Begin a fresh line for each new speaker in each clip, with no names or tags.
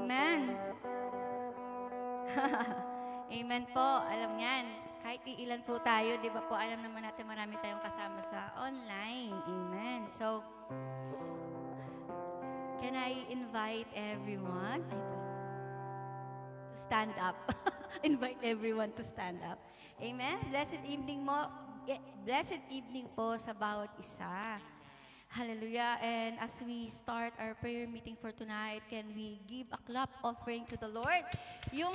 Amen. Amen po. Alam niyan, kahit ilan po tayo, di ba po, alam naman natin marami tayong kasama sa online. Amen. So, can I invite everyone to stand up? Invite everyone to stand up. Amen. Blessed evening mo. Blessed evening po sa bawat isa. Hallelujah. And as we start our prayer meeting for tonight, can we give a clap offering to the Lord? Yung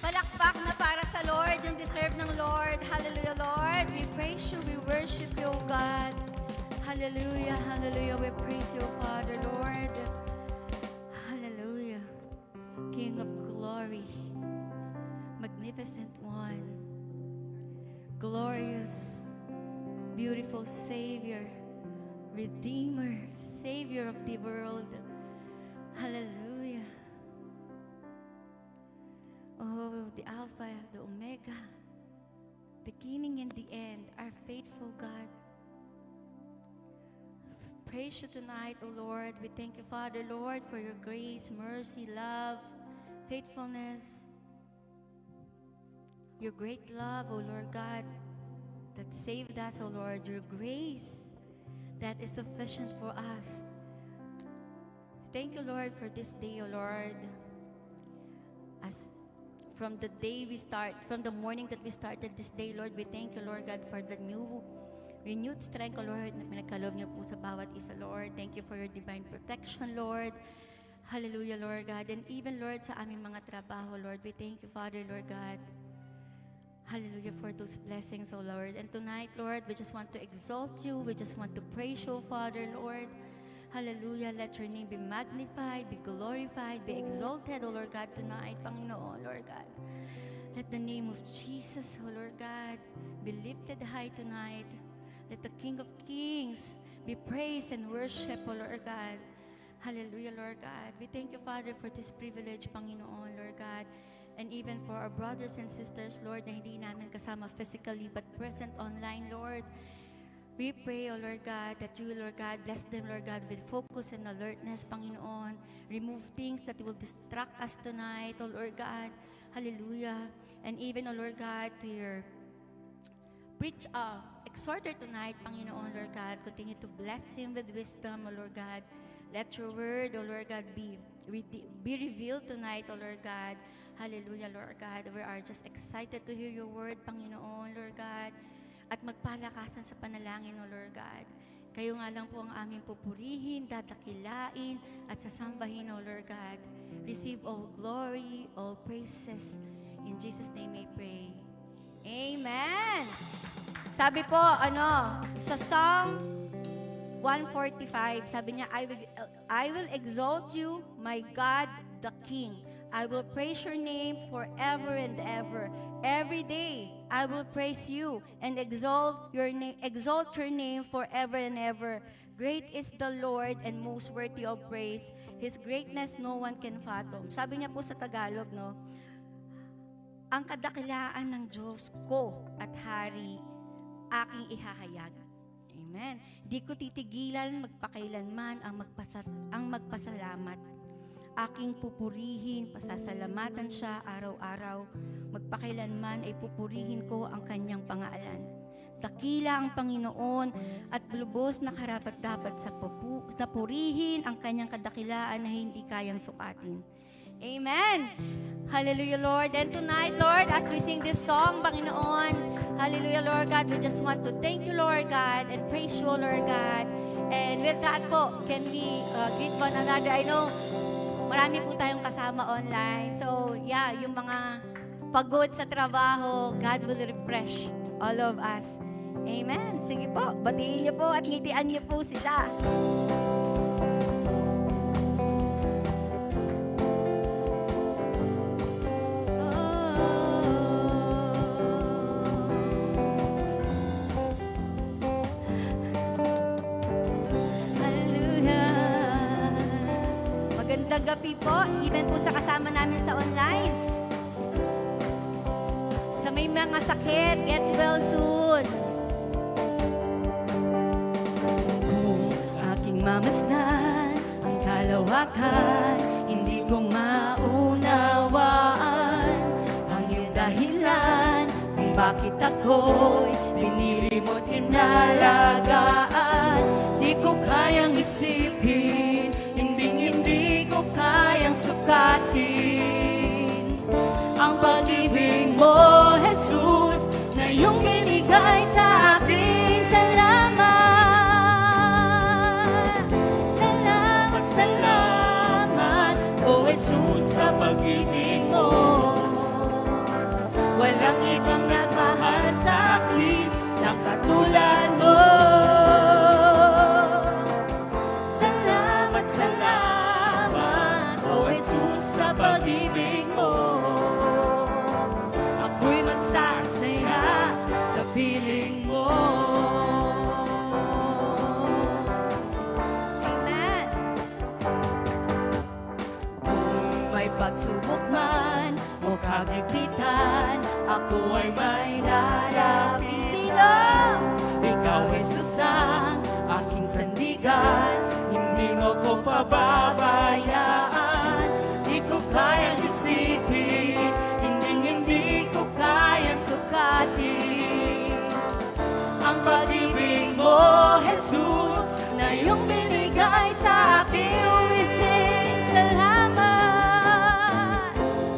palakpak na para sa Lord, yung deserve ng Lord. Hallelujah, Lord. We praise you, we worship you, O God. Hallelujah, hallelujah. We praise you, Father, Lord. Hallelujah. King of glory. Magnificent one. Glorious, beautiful Savior. Redeemer, Savior of the world. Hallelujah. Oh, the Alpha, the Omega, beginning and the end, our faithful God. Praise you tonight, O Lord. We thank you, Father, Lord, for your grace, mercy, love, faithfulness. Your great love, O Lord God, that saved us, O Lord. Your grace that is sufficient for us. Thank you, Lord, for this day, O Lord. As from the day we start, from the morning that we started this day, Lord, we thank you, Lord God, for the renewed strength, O Lord, na pinagkaloob niyo po sa bawat isa, Lord. Thank you for your divine protection, Lord. Hallelujah, Lord God. And even, Lord, sa aming mga trabaho, Lord, we thank you, Father, Lord God. Hallelujah for those blessings, O Lord. And tonight, Lord, we just want to exalt you. We just want to praise you, Father, Lord. Hallelujah. Let your name be magnified, be glorified, be exalted, O Lord God, tonight, Panginoon, Lord God. Let the name of Jesus, O Lord God, be lifted high tonight. Let the King of Kings be praised and worshipped, O Lord God. Hallelujah, Lord God. We thank you, Father, for this privilege, Panginoon, Lord God. And even for our brothers and sisters, Lord, na hindi namin kasama physically but present online, Lord. We pray, O Lord God, that you, Lord God, bless them, Lord God, with focus and alertness, Panginoon. Remove things that will distract us tonight, O Lord God. Hallelujah. And even, O Lord God, to your exhorter tonight, Panginoon, Lord God, continue to bless him with wisdom, O Lord God. Let your word, O Lord God, be revealed tonight, O Lord God. Hallelujah, Lord God. We are just excited to hear your word, Panginoon, Lord God. At magpalakasan sa panalangin, O Lord God. Kayo nga lang po ang aming pupurihin, dadakilain, at sasambahin, O Lord God. Receive all glory, all praises. In Jesus' name we pray. Amen! Sabi po, sa Psalm 145, sabi niya, I will exalt you, my God, the King. I will praise your name forever and ever. Every day, I will praise you and exalt your name forever and ever. Great is the Lord and most worthy of praise. His greatness no one can fathom. Sabi niya po sa Tagalog, no? Ang kadakilaan ng Diyos ko at hari, aking ihahayag. Amen. Di ko titigilan magpakailanman ang magpasalamat. Aking pupurihin, pasasalamatan siya araw-araw. Magpakailanman ay pupurihin ko ang kanyang pangalan. Dakila ang Panginoon at lubos na karapat-dapat sa purihin ang kanyang kadakilaan na hindi kayang sukatin. Amen. Hallelujah, Lord. And tonight, Lord, as we sing this song, Panginoon, hallelujah, Lord God, we just want to thank you, Lord God, and praise you, Lord God. And with that po, can we greet one another? I know, marami po tayong kasama online. So, yeah, yung mga pagod sa trabaho, God will refresh all of us. Amen. Sige po, batiin niyo po at ngitian niyo po sila. Magandang gabi po, even po sa kasama namin sa online. Sa may mga sakit, get well soon. Kung aking mamasdan ang kalawakan, hindi ko maunawaan ang iyong dahilan kung bakit ako'y pinili mo't inalagaan. Di ko kayang isipin, hindi ko kayang sukatin ang pag-ibig mo, Jesus, na iyong binigay sa akin. Salamat, salamat, salamat, O Jesus, sa pag-ibig mo. Walang ibang nagmahal sa akin ng katulad mo. Salamat, salamat, O Jesus, sa pag-ibig mo. Ako'y magsasaya sa piling mo. Amen. Kung may pagsubok man o kagipitan, ako ay may lalapit. Sino? Ikaw, Jesus, ang aking sandigan. Hindi mo ko pababayaan. Di ko kayang isipin, hindi ko kayang sukatin ang pag-ibig mo, Jesus, na iyong binigay sa akin. We sing salamat,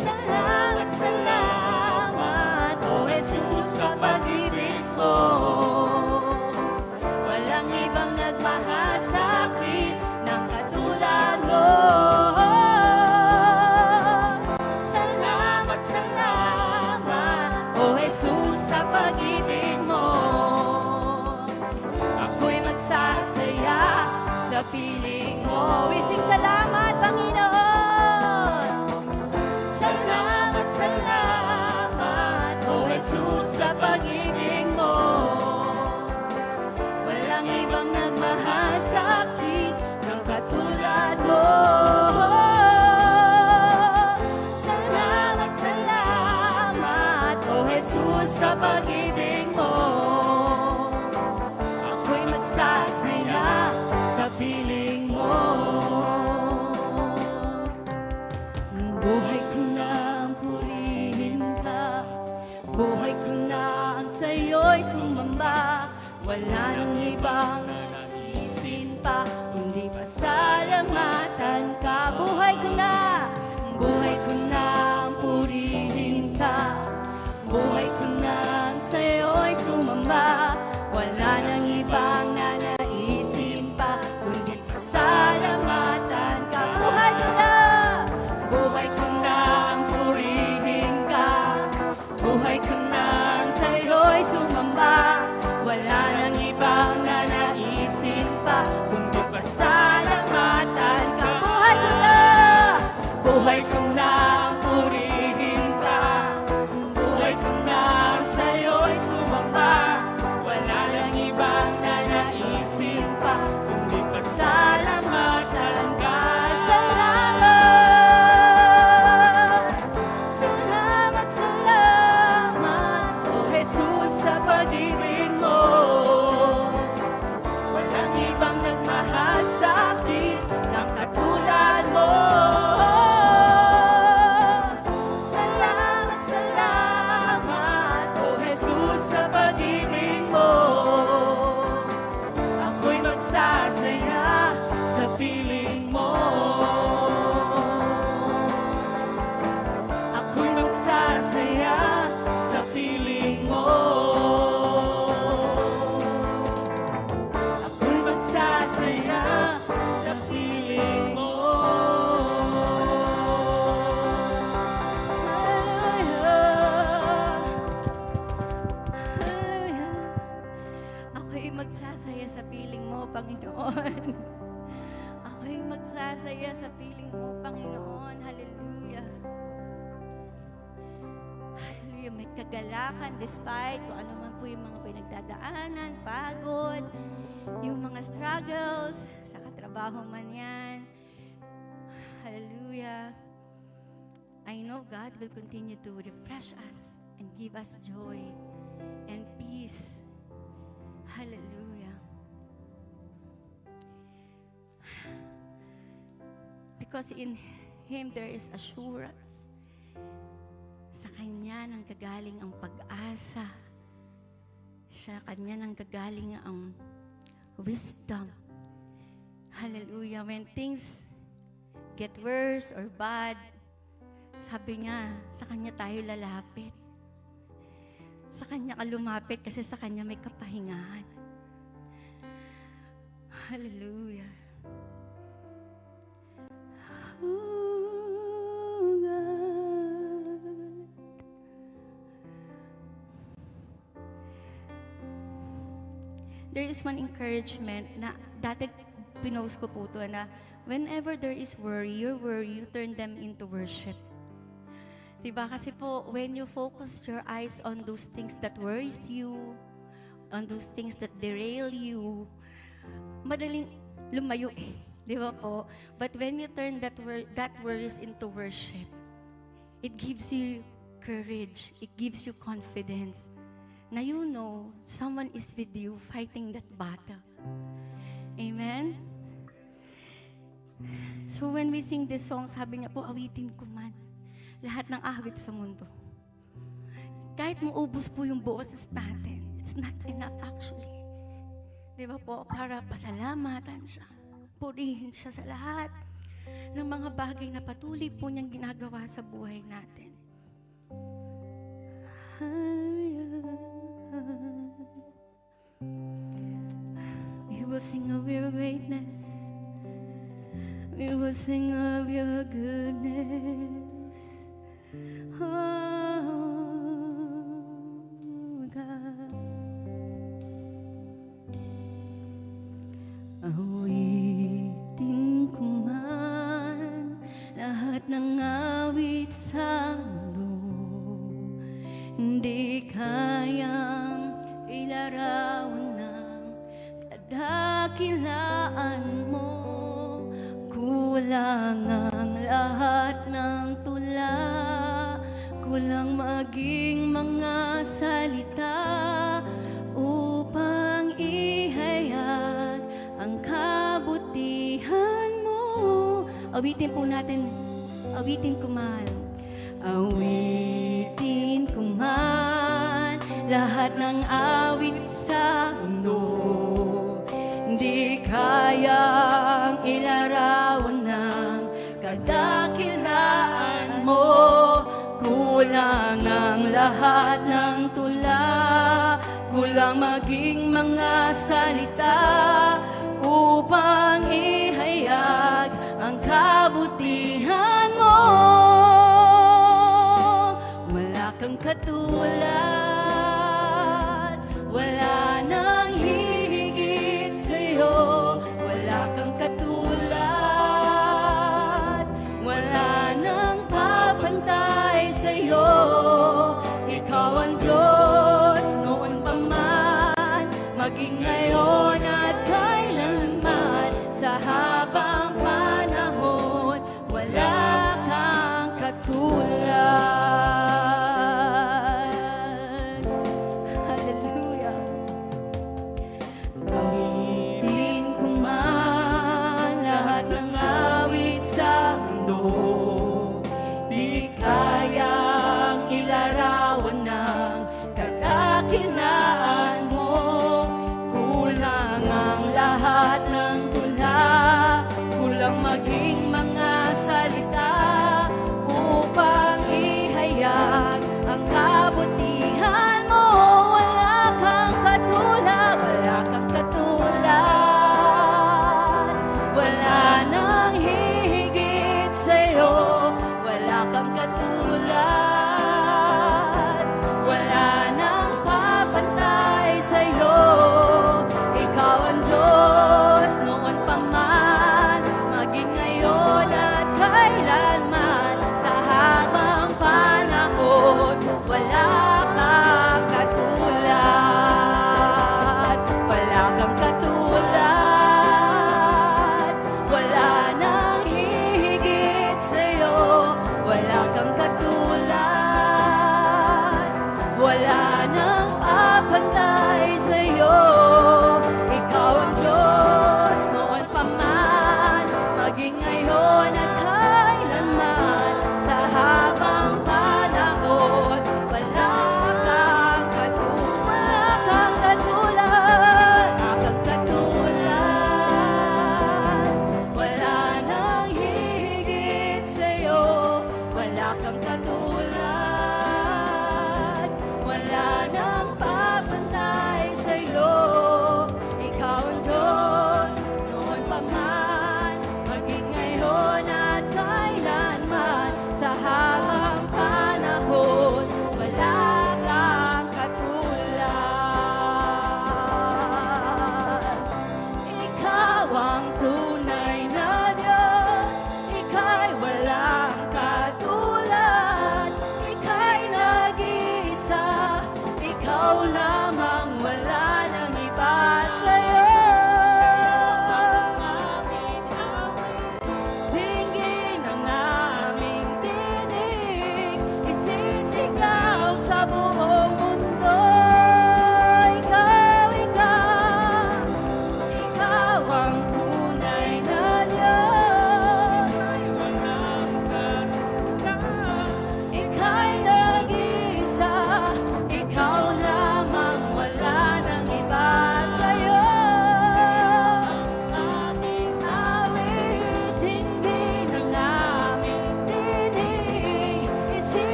salamat, salamat, O Jesus, sa pag-ibig mo. Walang ibang nagmahal sa akin ng katulad mo. Salamat, salamat, O Jesus, sa pag-ibig mo. Ako'y magsasaya sa piling mo. We sing salamat, Panginoon. Salamat, salamat, O Jesus, sa pag-ibig mo. Walang ibang nagmahal sa akin ng katulad mo. Salamat, salamat, O Jesus, sa pag-ibig mo. Ako'y magsasaya sa piling mo. Buhay ko na ang purihin ka, buhay ko na ang sa'yo'y sumamba. Wala nang ibang naisin pa, hindi pa salamatan ka. Buhay ko na ang purihin ka, buhay ko na ang sa'yo'y sumamba. Wala nang ibang nanaisin pa, kundi pasalamatan ka. Buhay ko na ang purihin ka, buhay ko na ang sa'yo'y sumamba. Wala nang ibang nanaisin pa, kundi pasalamatan ka. Buhay ko na ang purihin ka, buhay ko na ang sa'yo'y sumamba. Wala nang ibang nanaisin pa, kundi pasalamatan ka. Salamat, salamat, salamat, O Jesus, sa pag-ibig mo. Walang ibang nagmahal sa akin ng katulad mo. Salamat, salamat, O Jesus, sa pag-ibig mo. Ako'y magsasaya sa piling mo. Ako'y magsasaya sa piling mo. Ako'y magsasaya sa piling mo. Hallelujah. Hallelujah. Ako'y magsasaya sa piling mo, Panginoon. Ako'y magsasaya sa piling mo, Panginoon. Hallelujah. Hallelujah. May kagalakan despite kung ano man po yung mga pinagdadaanan, pagod, yung mga struggles, sa katrabaho man yan. Hallelujah. I know God will continue to refresh us and give us joy and peace. Hallelujah. Because in Him there is assurance. Sa Kanya nanggagaling ang pag-asa. Sa Kanya nanggagaling ang wisdom. Hallelujah. When things get worse or bad, sabi niya, sa Kanya tayo lalapit. Sa Kanya ka lumapit kasi sa Kanya may kapahingahan. Hallelujah. Oh God. There is one encouragement na dati pinost ko po ito na whenever there is worry, you turn them into worship. Diba? Kasi po, when you focus your eyes on those things that worries you, on those things that derail you, madaling lumayo eh. Diba po? But when you turn that worries into worship, it gives you courage. It gives you confidence. Na you know, someone is with you fighting that battle. Amen? So when we sing this song, sabi niya po, awitin ko man lahat ng awit sa mundo. Kahit maubos po yung boses natin, it's not enough actually. Di ba po? Para pasalamatan siya. Purihin siya sa lahat ng mga bagay na patuloy po niyang ginagawa sa buhay natin. We will sing of your greatness. We will sing of your goodness. Oh, God. Awitin ko man lahat ng awit sa mundo, hindi kayang ilarawan ng kadakilaan mo. Kulang ang lahat ng tula, kulang maging mga salita upang ihayag ang kabutihan mo. Awitin po natin, awitin ko man. Awitin ko man lahat ng awit sa mundo, hindi kayang ilarawan ng kadakilaan mo. Kulang ang lahat ng tula, kulang maging mga salita upang ihayag ang kabutihan mo. Wala kang katulad, wala nang hihigit sa'yo. Wala kang katulad, wala nang papantay sa'yo. Ikaw ang Diyos noon pa man, maging ngayon at kailanman. Sa habang panahon, wala kang katulad. Hallelujah. Awitin ko man lahat ng awit sa mundo, di kayang ilarawan ng kadakilaan mo. Kulang ang lahat ng tula, kulang maging mga salita upang ihayag ang kabutihan mo. Wala kang katulad, wala kang katulad, wala nang hihigit sa'yo. Wala kang katulad, wala nang papantay sa'yo. Ikaw ang Diyos noon pa man, maging ngayon at kailanman. Sa habang panahon, wala kang katulad, wala kang katulad, wala nang hihigit sa'yo. Wala kang katulad, wala nang papantay sa'yo. Ikaw ang Diyos noon pa man, maging ngayon at kailanman.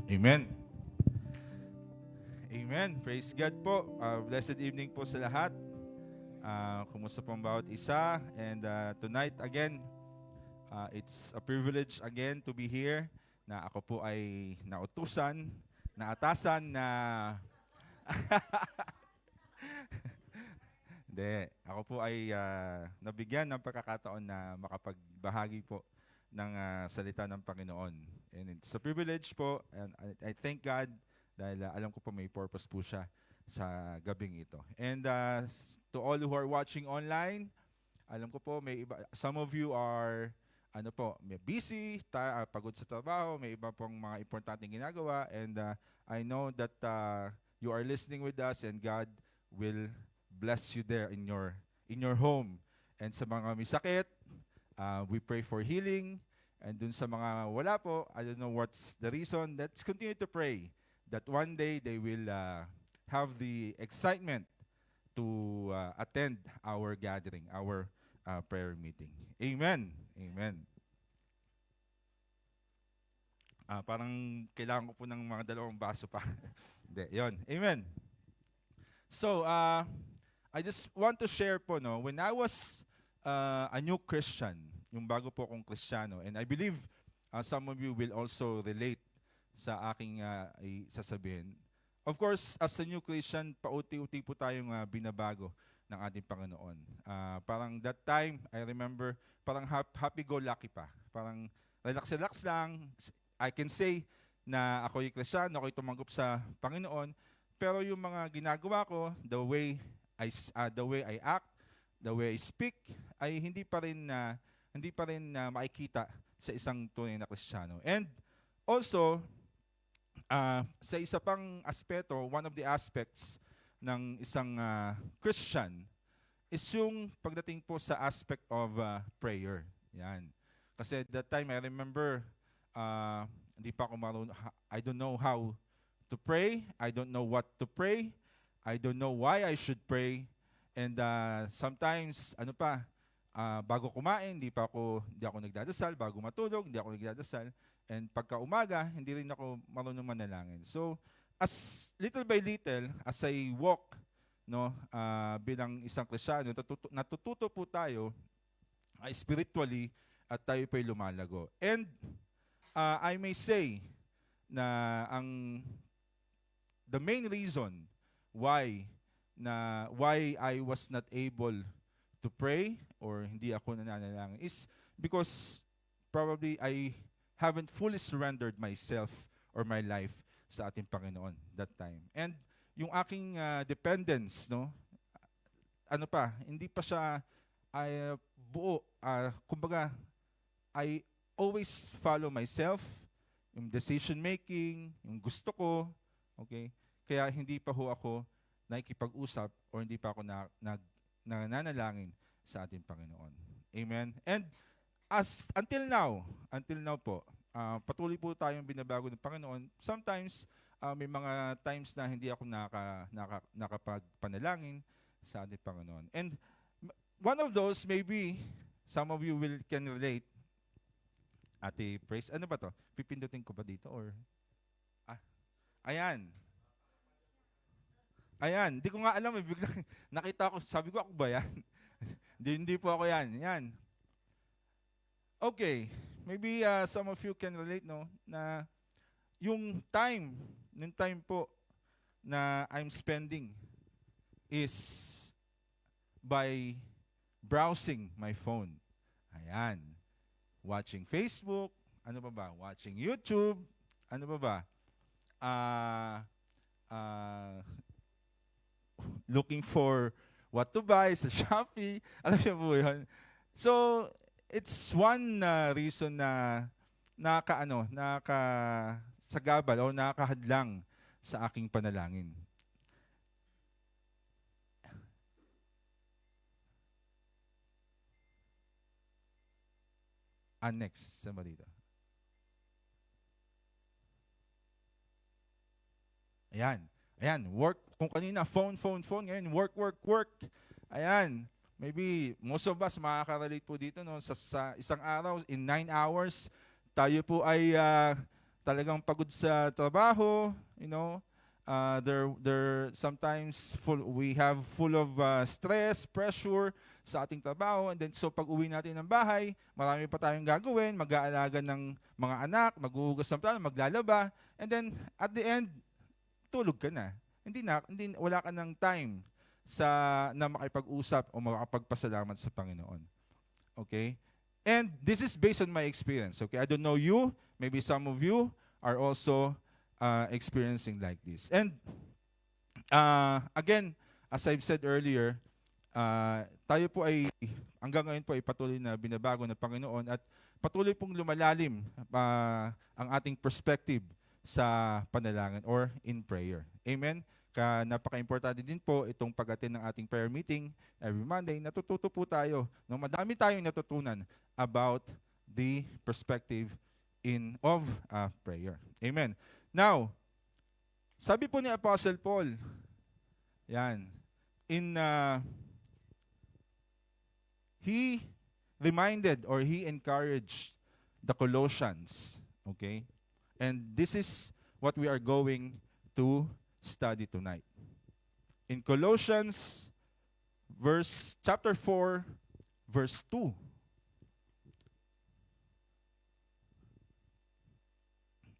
Amen. Amen. Praise God po. Blessed evening po sa lahat. Kumusta po ang bawat isa? And tonight again, it's a privilege again to be here na ako po ay nautusan, naatasan na Hindi. Ako po ay nabigyan ng pagkakataon na makapagbahagi po ng salita ng Panginoon. And it's a privilege po, and I thank God dahil alam ko po may purpose po siya sa gabing ito. And to all who are watching online, alam ko po may iba, some of you are may busy, pagod sa trabaho, may iba pong mga importanteng ginagawa, and I know that you are listening with us, and God will bless you there in your home. And sa mga may sakit, we pray for healing. And dun sa mga wala po, I don't know what's the reason, let's continue to pray that one day they will have the excitement to attend our gathering, our prayer meeting. Amen. Amen. Parang kailangan ko po ng mga dalawang baso pa. Hindi, yun. Amen. So, I just want to share po, no, when I was a new Christian, yung bago po akong Kristiyano, and I believe some of you will also relate sa aking sasabihin. Of course, as a new Christian, pauti-uti po tayong binabago ng ating Panginoon. Parang that time, I remember, parang happy-go-lucky pa. Parang relax-relax lang. I can say na ako'y Kristiyano, ako'y tumanggap sa Panginoon, pero yung mga ginagawa ko, the way I act, the way I speak, ay hindi pa rin makikita sa isang tunay na Kristiyano. And also, sa isa pang aspeto, one of the aspects ng isang Christian is yung pagdating po sa aspect of prayer. Yan. Kasi at that time, I remember, hindi pa ako marunong, I don't know how to pray. I don't know what to pray. I don't know why I should pray. And sometimes, bago kumain, hindi ako nagdadasal. Bago matulog, hindi ako nagdadasal. And pagka umaga, hindi rin ako marunong manalangin. So, as little by little, as I walk, bilang isang Kristiyano, natututo po tayo spiritually at tayo po'y lumalago. And I may say na the main reason why I was not able to pray or hindi ako nananalangin is because probably I haven't fully surrendered myself or my life sa ating Panginoon that time. And yung aking dependence, hindi pa siya buo. Kumbaga, I always follow myself, yung decision making, yung gusto ko, okay? Kaya hindi pa ho ako nakikipag-usap or hindi pa ako nananalangin sa ating Panginoon. Amen. And until now po, patuloy po tayong binabago ng Panginoon. Sometimes, may mga times na hindi ako nakapagpanalangin sa ating Panginoon. And one of those, maybe, some of you can relate. Ate Praise, ano ba to? Pipindutin ko ba dito? Or ayan. Ayan, hindi ko nga alam. Biglang nakita ko, sabi ko, ako ba yan? Hindi po ako yan. Yan. Okay, maybe some of you can relate, na yung time po na I'm spending is by browsing my phone. Ayan. Watching Facebook, ano pa ba? Watching YouTube, ano pa ba? Looking for what to buy sa Shopee. Alam niyo po yun. So, it's one reason na nakasagabal o nakahadlang sa aking panalangin. Next, saan ba dito? Ayan. Work. Kung kanina, phone. Ngayon, work. Ayan. Maybe most of us makaka-relate po dito, sa isang araw, in 9 hours, tayo po ay talagang pagod sa trabaho, they're sometimes we have full of stress, pressure sa ating trabaho, and then so pag uwi natin ng bahay, marami pa tayong gagawin, mag-aalaga ng mga anak, maghuhugas ng plato, maglalaba, and then at the end, tulog ka na. Hindi wala ka ng time na makipag-usap o makapagpasalamat sa Panginoon. Okay? And this is based on my experience. Okay? I don't know you, maybe some of you are also experiencing like this. And again, as I've said earlier, tayo po ay hanggang ngayon po ay patuloy na binabago ng Panginoon at patuloy pong lumalalim ang ating perspective sa panalangin or in prayer. Amen? Napaka-importante din po itong pag-attend ng ating prayer meeting every Monday. Natututo po tayo. Madami tayong natutunan about the perspective of prayer. Amen. Now, sabi po ni Apostle Paul, he reminded or he encouraged the Colossians. Okay? And this is what we are going to study tonight. In Colossians chapter 4, verse 2.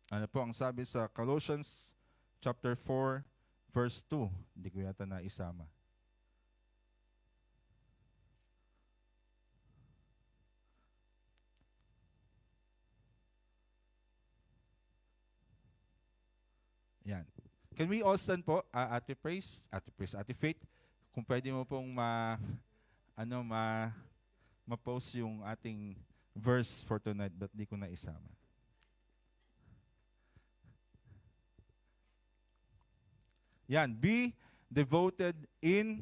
Ano po ang sabi sa Colossians chapter 4, verse 2? Hindi ko yata na isama. Yan. Can we all stand po? Ate Faith, kung pwede mo pong ma-post yung ating verse for tonight, but di ko na isama. Yan, be devoted in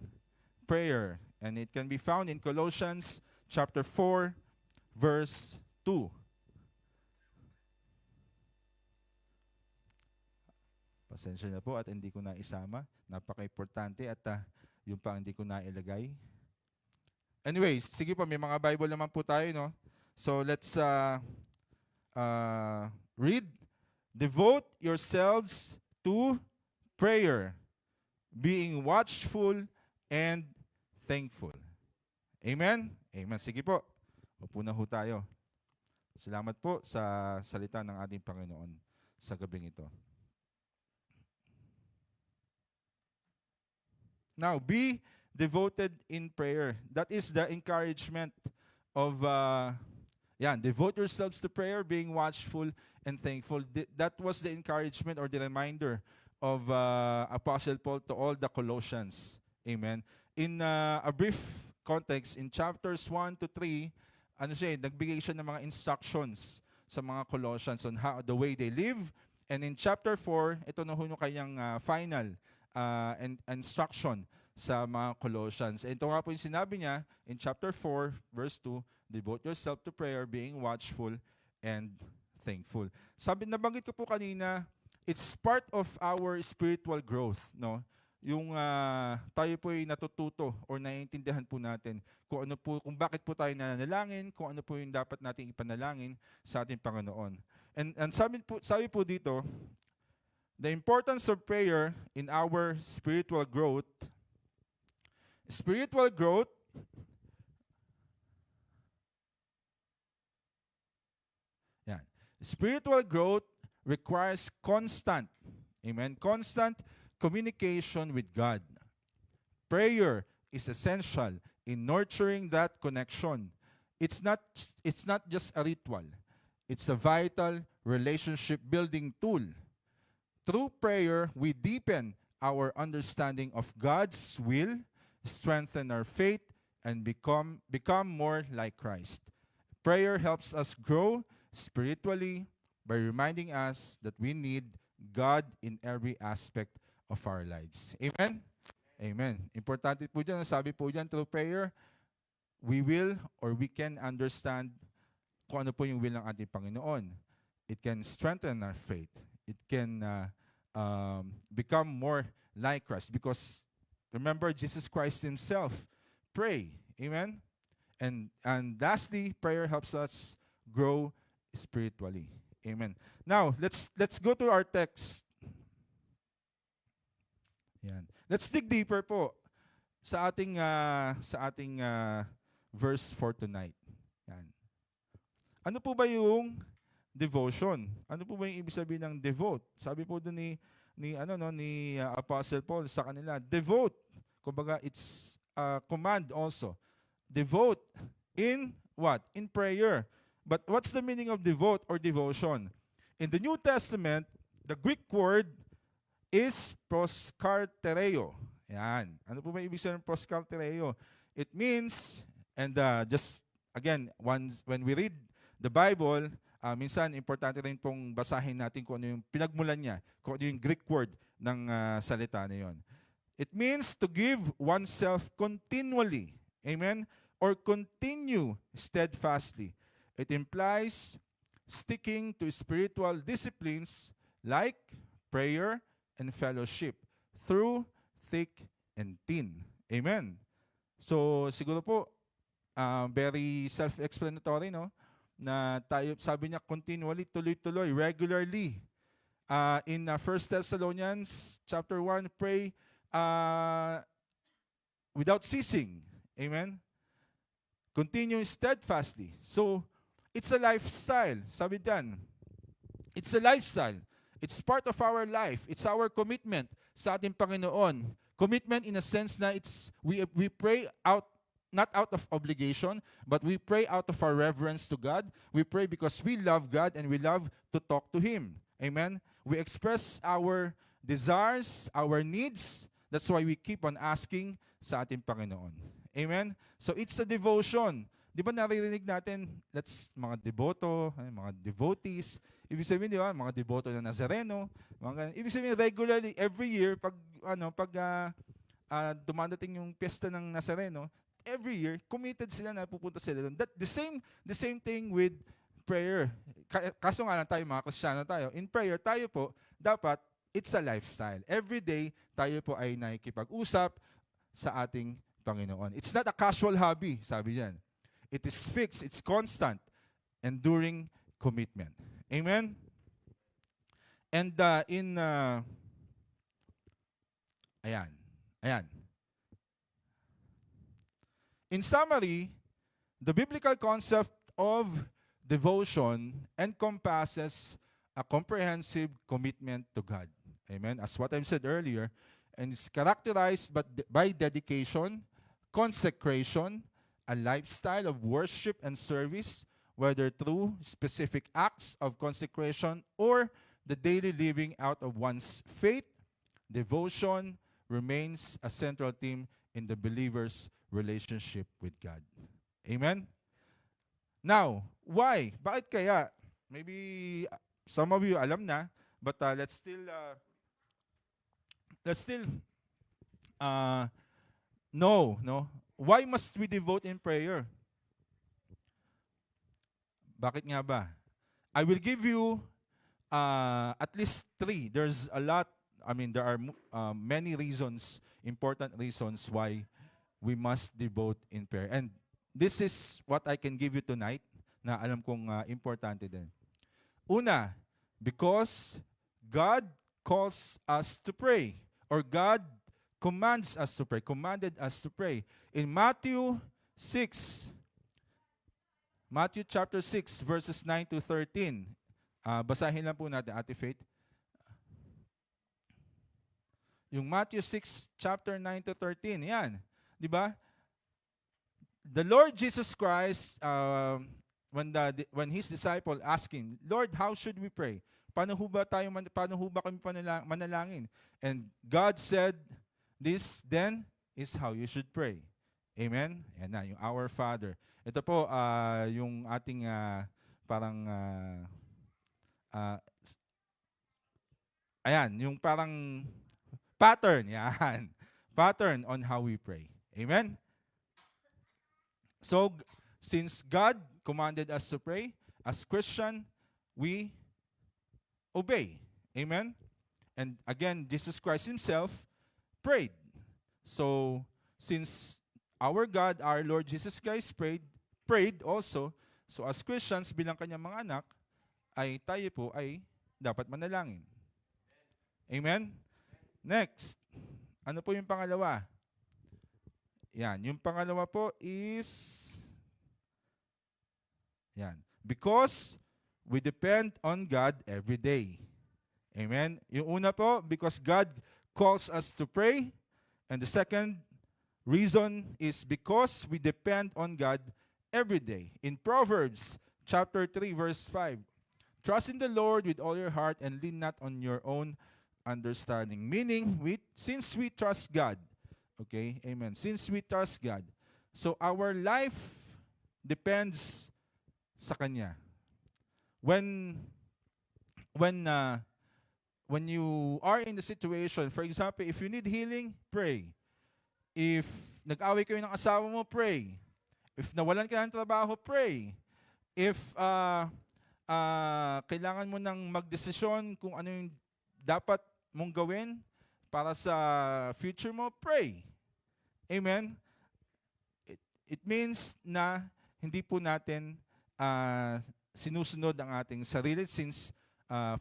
prayer. And it can be found in Colossians chapter 4, verse 2. Pasensya na po at hindi ko na isama. Napaka-importante at yung pa hindi ko na ilagay. Anyways, sige po, may mga Bible naman po tayo, no? So let's read. Devote yourselves to prayer, being watchful and thankful. Amen? Amen. Sige po. Upo na ho tayo. Salamat po sa salita ng ating Panginoon sa gabing ito. Now, be devoted in prayer. That is the encouragement of, devote yourselves to prayer, being watchful and thankful. That was the encouragement or the reminder of Apostle Paul to all the Colossians. Amen. In a brief context, in chapters 1 to 3, nagbigay siya ng mga instructions sa mga Colossians on how the way they live. And in chapter 4, ito na ho yung kanyang final instruction sa mga Colossians. Ito nga po yung sinabi niya in chapter 4, verse 2, devote yourself to prayer, being watchful and thankful. Nabanggit ko po kanina, it's part of our spiritual growth, no? Yung tayo po ay natututo or naiintindihan po natin kung bakit po tayo nananalangin, kung ano po yung dapat nating ipanalangin sa ating Panginoon. And sabi po dito, the importance of prayer in our spiritual growth. Spiritual growth Spiritual growth requires constant communication with God. Prayer is essential in nurturing that connection. It's not just a ritual. It's a vital relationship building tool. Through prayer, we deepen our understanding of God's will, strengthen our faith, and become more like Christ. Prayer helps us grow spiritually by reminding us that we need God in every aspect of our lives. Amen? Amen. Importante po dyan, sabi po dyan, through prayer, we can understand kung ano po yung will ng ating Panginoon. It can strengthen our faith. It can become more like Christ. Because remember, Jesus Christ himself pray. Amen? And lastly, prayer helps us grow spiritually. Amen. Now, let's go to our text. Yan. Let's dig deeper po sa ating verse for tonight. Yan. Ano po ba yung devotion? Ano po ba yung ibig sabihin ng devote? Sabi po doon ni Apostle Paul sa kanila, devote. Kumbaga it's a command also. Devote in what? In prayer. But what's the meaning of devote or devotion? In the New Testament, the Greek word is proskartereo. Yan. Ano po ba ibig sabihin ng proskartereo? It means, and just again, when we read the Bible, minsan importante rin pong basahin natin kung ano yung pinagmulan niya, kung ano yung Greek word ng salita na yon. It means to give oneself continually. Amen? Or continue steadfastly. It implies sticking to spiritual disciplines like prayer and fellowship through thick and thin. Amen. So siguro po very self-explanatory, no? Na tayo, sabi niya, continually, tuloy-tuloy, regularly. In 1 Thessalonians chapter 1, pray without ceasing. Amen? Continue steadfastly. So, it's a lifestyle. Sabi diyan, it's a lifestyle. It's part of our life. It's our commitment sa ating Panginoon. Commitment in a sense na we pray out, not out of obligation, but we pray out of our reverence to God. We pray because we love God and we love to talk to Him. Amen? We express our desires, our needs. That's why we keep on asking sa ating Panginoon. Amen? So it's a devotion. Di ba naririnig natin, mga deboto, mga devotees. Ibig sabihin, di ba, mga deboto na Nazareno. Ibig sabihin, regularly, every year, pag dumadating yung piyesta ng Nazareno, every year, committed sila na pupunta sila doon. The same thing with prayer. Kaso nga lang tayo, mga Kristiyano tayo. In prayer, tayo po, dapat, it's a lifestyle. Every day, tayo po ay nakikipag-usap sa ating Panginoon. It's not a casual hobby, sabi diyan. It is fixed, it's constant, enduring commitment. Amen? And ayan. In summary, the biblical concept of devotion encompasses a comprehensive commitment to God. Amen? As what I've said earlier, and it's characterized by dedication, consecration, a lifestyle of worship and service, whether through specific acts of consecration or the daily living out of one's faith. Devotion remains a central theme in the believer's relationship with God. Amen? Now, why? Bakit kaya? Maybe some of you alam na, but let's still know, no? Why must we devote in prayer? Bakit nga ba? I will give you at least 3. There's a lot, there are many reasons, important reasons why we must devote in prayer. And this is what I can give you tonight na alam kong importante din. Una, because God calls us to pray, or God commands us to pray, commanded us to pray. In Matthew chapter 6, verses 9 to 13. Basahin lang po natin, Ate Faith. Yung Matthew 6, chapter 9 to 13, yan. Di ba? The Lord Jesus Christ, when His disciple asked Him, Lord, how should we pray? Paano ho ba kami manalangin? And God said, this then is how you should pray. Amen? Yan na, yung Our Father. Ito po, yung ating yung parang pattern. Yan. Pattern on how we pray. Amen? So, since God commanded us to pray, as Christian, we obey. Amen? And again, Jesus Christ Himself prayed. So, since our God, our Lord Jesus Christ prayed also, so as Christians, bilang Kanyang mga anak, ay tayo po ay dapat manalangin. Amen? Next. Ano po yung pangalawa? Yan. Yung pangalawa po is, yan. Because we depend on God every day. Amen? Yung una po, because God calls us to pray. And the second reason is because we depend on God every day. In Proverbs chapter 3, verse 5, trust in the Lord with all your heart and lean not on your own understanding. Meaning, since we trust God, okay, amen, since we trust God, so our life depends sa Kanya. When you are in the situation, for example, if you need healing, pray. If nag-away kayo ng asawa mo, pray. If nawalan ka ng trabaho, pray. If kailangan mo nang magdesisyon kung ano yung dapat mong gawin para sa future mo, pray. Amen? It means na hindi po natin sinusunod ang ating sarili since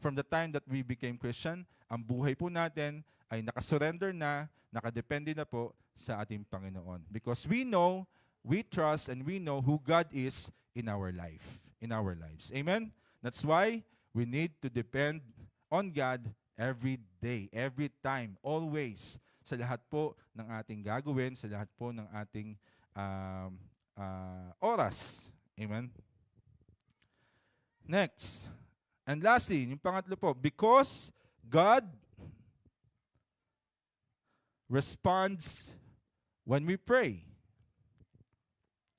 from the time that we became Christian, ang buhay po natin ay nakasurrender na, nakadepende na po sa ating Panginoon. Because we know, we trust, and we know who God is in our life, in our lives. Amen? That's why we need to depend on God every day, every time, always, sa lahat po ng ating gagawin, sa lahat po ng ating oras. Amen? Next. And lastly, yung pangatlo po, because God responds when we pray.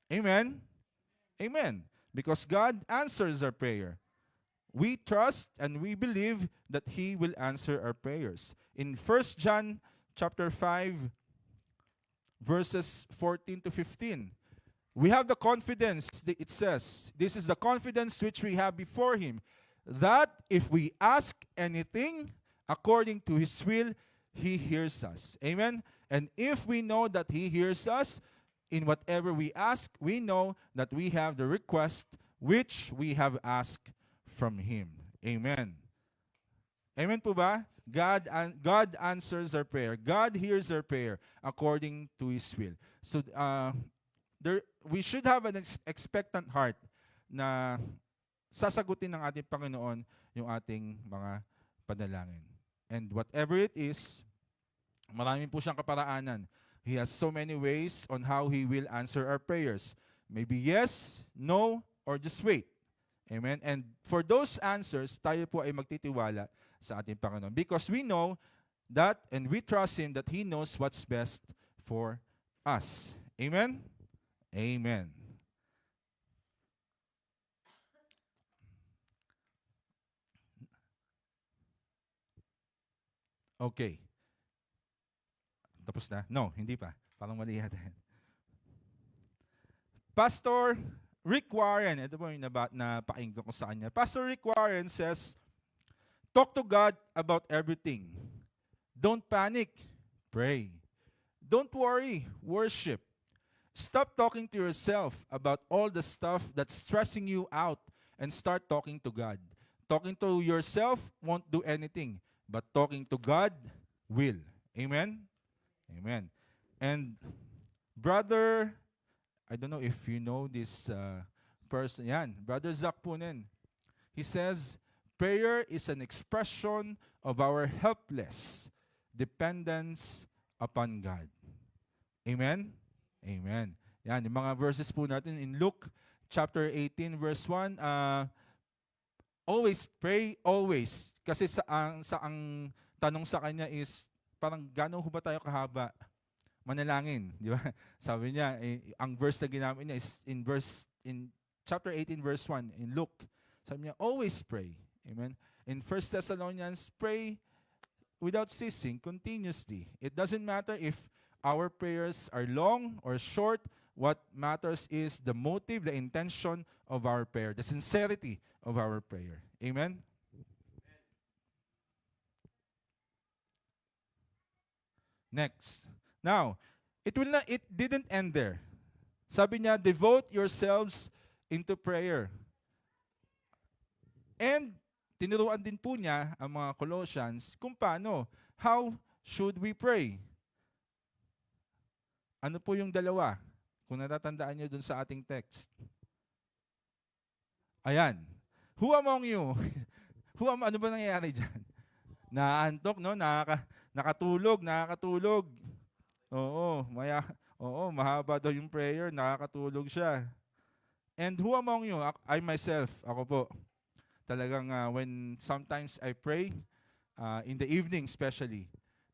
Amen? Amen. Because God answers our prayer. We trust and we believe that He will answer our prayers. In 1 John chapter 5, verses 14 to 15, we have the confidence, it says, this is the confidence which we have before Him, that if we ask anything according to His will, He hears us. Amen? And if we know that He hears us, in whatever we ask, we know that we have the request which we have asked from Him. Amen. Amen po ba? God answers our prayer. God hears our prayer according to His will. So we should have an expectant heart na sasagutin ng ating Panginoon yung ating mga panalangin. And whatever it is, marami po siyang kaparaanan. He has so many ways on how He will answer our prayers. Maybe yes, no, or just wait. Amen? And for those answers, tayo po ay magtitiwala sa ating Panginoon. Because we know that and we trust Him that He knows what's best for us. Amen? Amen. Okay. Tapos na? No, hindi pa. Parang mali yata. Pastor Rick Warren, ito po yung napakinggan ko sa kanya. Pastor Rick Warren says, talk to God about everything. Don't panic. Pray. Don't worry. Worship. Stop talking to yourself about all the stuff that's stressing you out and start talking to God. Talking to yourself won't do anything, but talking to God will. Amen? Amen. And brother, I don't know if you know this person. Yan, Brother Zach Punen. He says, prayer is an expression of our helpless dependence upon God. Amen? Amen. Yan, yung mga verses po natin in Luke chapter 18, verse 1. Always pray, always. Kasi ang tanong sa kanya is, parang gano'n ho ba tayo kahaba manalangin, di ba? Sabi niya, ang verse na ginamit niya is in chapter 18 verse 1 in Luke. Sabi niya, always pray. Amen. In 1 Thessalonians, pray without ceasing, continuously. It doesn't matter if our prayers are long or short. What matters is the motive, the intention of our prayer, the sincerity of our prayer. Amen. Next. Now, it didn't end there. Sabi niya, devote yourselves into prayer. And tinuruan din po niya ang mga Colossians kung paano, how should we pray? Ano po yung dalawa? Kung natatandaan nyo dun sa ating text. Ayan. Who among you? Ano ba nangyayari dyan? Naantok, no? Nakakatulog. Oo, mahaba daw yung prayer, nakakatulog siya. And who among you? I myself, ako po. Talagang when sometimes I pray, in the evening especially,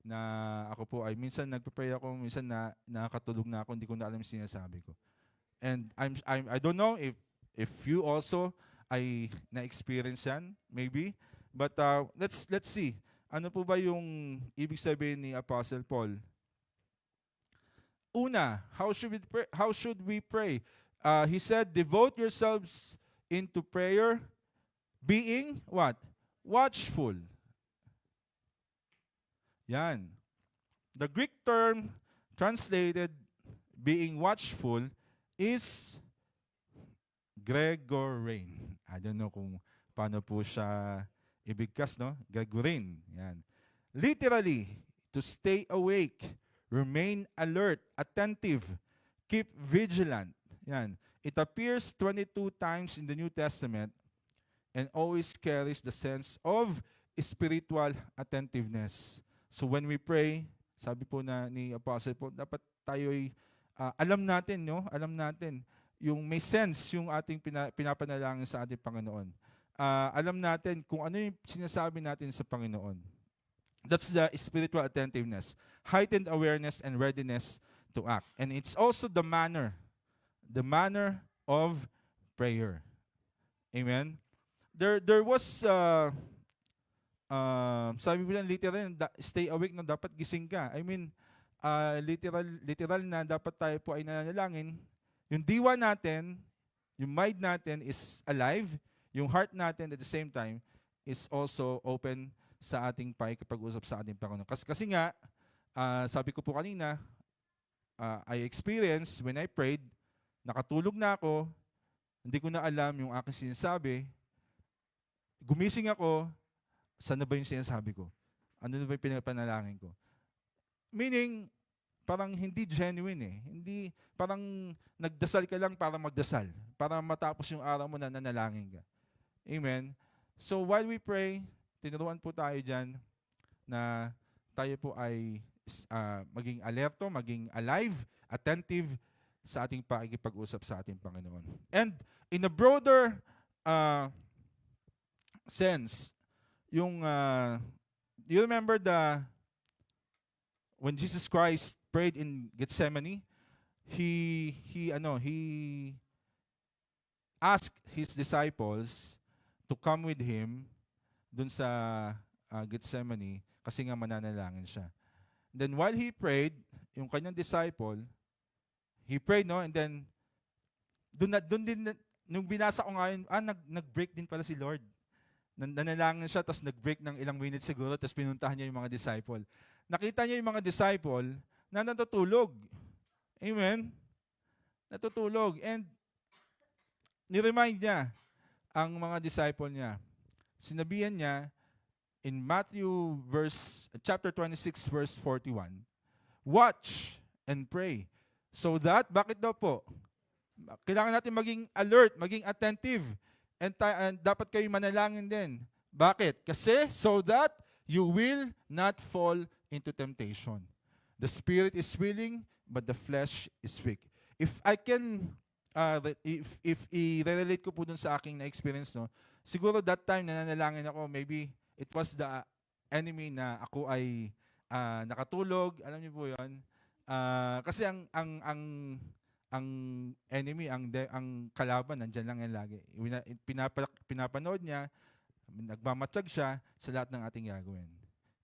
na ako po ay minsan nagpe-pray ako, minsan nakakatulog na ako, hindi ko na alam yung sinasabi ko. And I don't know if you also ay na-experience yan, maybe. But let's see. Ano po ba yung ibig sabihin ni Apostle Paul? Una, how should we pray? He said, devote yourselves into prayer, being what? Watchful. Yan. The Greek term translated being watchful is Gregorein. I don't know kung paano po siya ibigkas, no? Gregorein. Yan. Literally, to stay awake, remain alert, attentive, keep vigilant. Yan. It appears 22 times in the New Testament and always carries the sense of spiritual attentiveness. So when we pray, sabi po ni Apostle po, dapat tayo'y alam natin, no? Alam natin yung may sense yung ating pinapanalangin sa ating Panginoon. Alam natin kung ano yung sinasabi natin sa Panginoon. That's the spiritual attentiveness, heightened awareness and readiness to act. And it's also the manner of prayer. Amen? There was sabi po lang literal, stay awake na dapat gising ka. I mean, literal na dapat tayo po ay nananalangin. Yung diwa natin, yung mind natin is alive, yung heart natin at the same time is also open sa ating pakikipag-usap sa ating Panginoon. Kasi nga, sabi ko po kanina, I experienced when I prayed, nakatulog na ako, hindi ko na alam yung aking sinasabi, gumising ako, saan na ba yung sinasabi ko? Ano na ba yung pinapanalangin ko? Meaning, parang hindi genuine eh. Hindi, parang nagdasal ka lang para magdasal. Para matapos yung araw mo na nanalangin ka. Amen? So while we pray, tinuruan po tayo dyan na tayo po ay maging alerto, maging alive, attentive sa ating pakikipag-usap sa ating Panginoon. And in a broader sense, yung you remember when Jesus Christ prayed in Gethsemane, he asked his disciples to come with him dun sa Gethsemane kasi nga mananalangin siya. Then while he prayed, yung kanyang disciple, he prayed, no? And then dun din nung binasa ko ngayon, nag-break din pala si Lord. Nanalangin siya, tapos nag-break ng ilang minutes siguro, tapos pinuntahan niya yung mga disciple. Nakita niya yung mga disciple na natutulog. Amen? Natutulog. And ni-remind niya ang mga disciple niya. Sinabihan niya in Matthew chapter 26 verse 41, watch and pray. So that, bakit daw po? Kailangan natin maging alert, maging attentive. And dapat kayo manalangin din. Bakit? Kasi so that you will not fall into temptation. The spirit is willing, but the flesh is weak. If I can, if i-relate ko po dun sa aking na-experience, no, siguro that time nananalangin ako, maybe it was the enemy na ako ay nakatulog. Alam niyo po yun? Kasi ang enemy, ang kalaban, nandyan lang yan lagi. Pinapanood niya, nagmamatsyag siya sa lahat ng ating gagawin.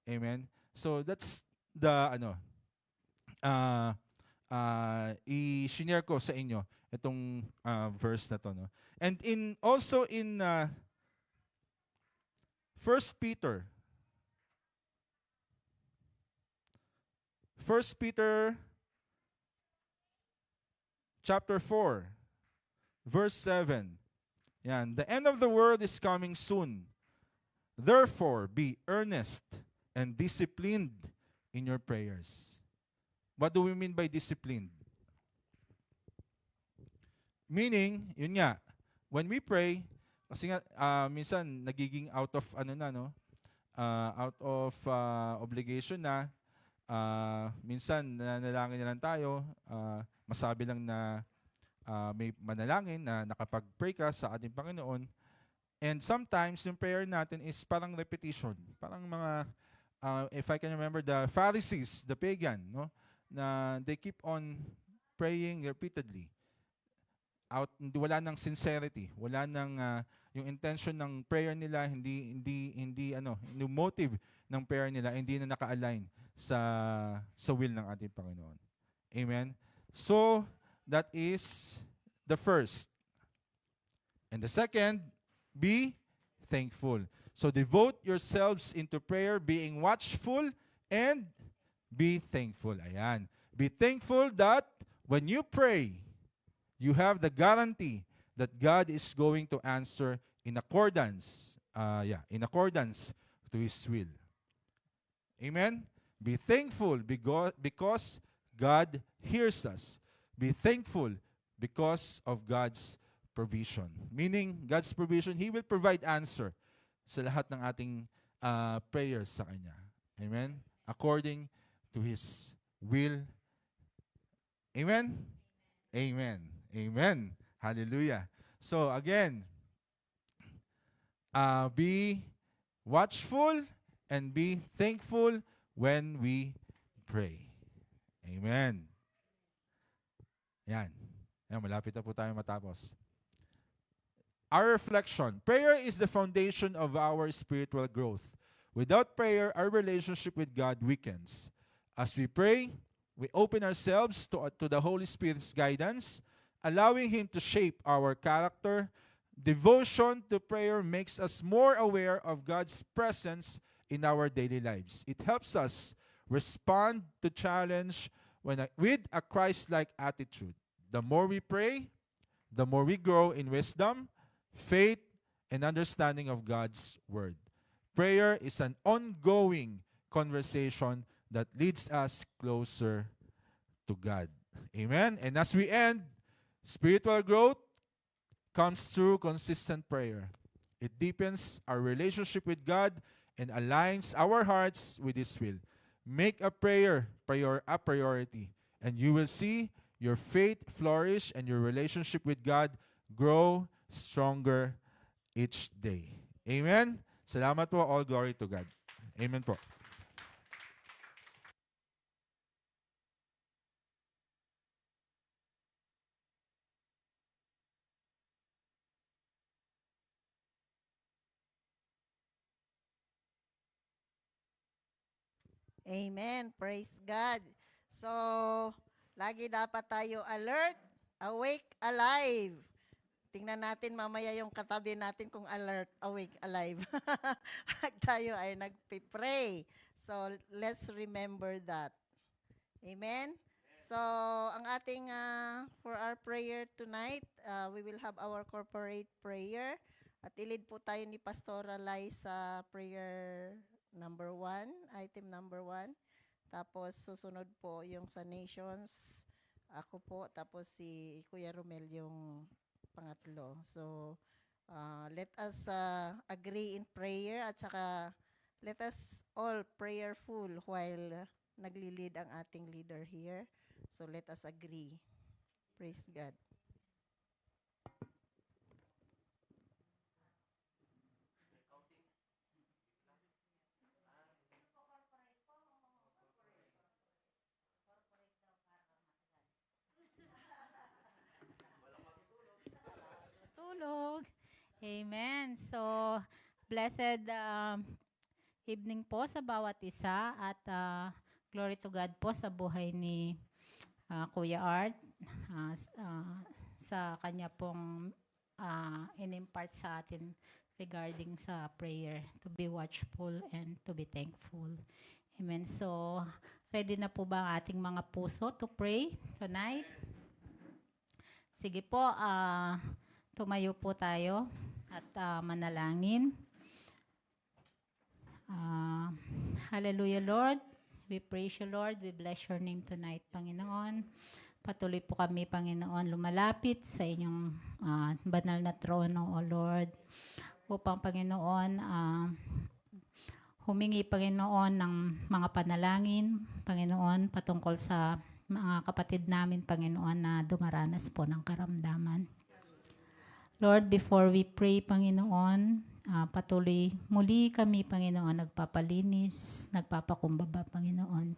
Amen? So that's the, i-share ko sa inyo itong verse na to. No? And also in 1 Peter chapter 4, verse 7. Yan. The end of the world is coming soon. Therefore, be earnest and disciplined in your prayers. What do we mean by disciplined? Meaning, yun nga, when we pray, kasi nga, minsan nagiging out of, out of obligation na, minsan nanalangin na lang tayo, masabi lang na may manalangin na nakapag-pray ka sa ating Panginoon. And sometimes, yung prayer natin is parang repetition. Parang mga, if I can remember, the Pharisees, the pagan, no? Na they keep on praying repeatedly. Wala nang sincerity, wala nang yung intention ng prayer nila, yung motive ng prayer nila, hindi na naka-align sa will ng ating Panginoon. Amen? So, that is the first. And the second, be thankful. So, devote yourselves into prayer, being watchful, and be thankful. Ayan. Be thankful that when you pray, you have the guarantee that God is going to answer in accordance to His will. Amen? Be thankful because God hears us. Be thankful because of God's provision. Meaning, God's provision, He will provide answer sa lahat ng ating prayers sa Kanya. Amen? According to His will. Amen? Amen. Amen. Hallelujah. So again, be watchful and be thankful when we pray. Amen. Yan. Yan, malapit na po tayo matapos. Our reflection. Prayer is the foundation of our spiritual growth. Without prayer, our relationship with God weakens. As we pray, we open ourselves to the Holy Spirit's guidance, allowing Him to shape our character. Devotion to prayer makes us more aware of God's presence in our daily lives. It helps us respond to challenge with a Christ-like attitude. The more we pray, the more we grow in wisdom, faith, and understanding of God's Word. Prayer is an ongoing conversation that leads us closer to God. Amen? And as we end, spiritual growth comes through consistent prayer. It deepens our relationship with God and aligns our hearts with His will. Make a prayer a priority, and you will see your faith flourish and your relationship with God grow stronger each day. Amen? Salamat po. All glory to God. Amen po.
Amen. Praise God. So, lagi dapat tayo alert, awake, alive. Tingnan natin mamaya yung katabi natin kung alert, awake, alive. Pag tayo ay nagpipray. So, let's remember that. Amen? So, ang ating, for our prayer tonight, we will have our corporate prayer. At ilid po tayo ni Pastora Lai sa prayer number 1, item number 1. Tapos, susunod po yung sa nations, ako po, tapos si Kuya Romel yung pangatlo. So, let us agree in prayer at saka let us all prayerful while nagli-lead ang ating leader here. So, let us agree. Praise God.
Tulog. Amen. So, blessed evening po sa bawat isa at glory to God po sa buhay ni Kuya Art sa kanya pong in-impart sa atin regarding sa prayer, to be watchful and to be thankful. Amen. So, ready na po ba ang ating mga puso to pray tonight? Sige po, Tumayo po tayo at manalangin. Hallelujah, Lord. We praise you, Lord. We bless your name tonight, Panginoon. Patuloy po kami, Panginoon, lumalapit sa inyong banal na trono, O Lord. Upang, Panginoon, humingi, Panginoon, ng mga panalangin, Panginoon, patungkol sa mga kapatid namin, Panginoon, na dumaranas po ng karamdaman. Lord, before we pray, Panginoon, patuloy muli kami, Panginoon, nagpapalinis, nagpapakumbaba, Panginoon.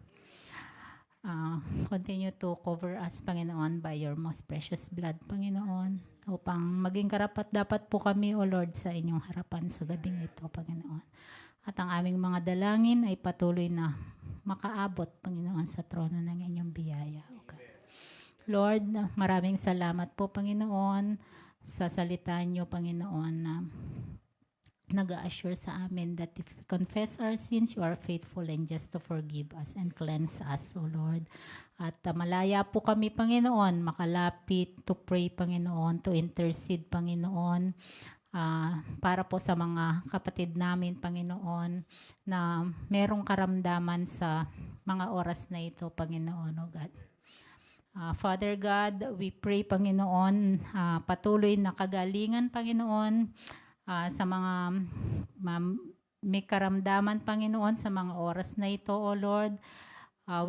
Continue to cover us, Panginoon, by your most precious blood, Panginoon, upang maging karapat dapat po kami, O Lord, sa inyong harapan sa gabing ito, Panginoon. At ang aming mga dalangin ay patuloy na makaabot, Panginoon, sa trono ng inyong biyaya, O God. Lord, maraming salamat po, Panginoon, sa salita niyo, Panginoon, na nag-assure sa amin that if we confess our sins, you are faithful and just to forgive us and cleanse us, O Lord. At malaya po kami, Panginoon, makalapit to pray, Panginoon, to intercede, Panginoon, para po sa mga kapatid namin, Panginoon, na merong karamdaman sa mga oras na ito, Panginoon, O God. Father God, we pray, Panginoon, patuloy na kagalingan, Panginoon, sa mga may karamdaman, Panginoon, sa mga oras na ito, O Lord.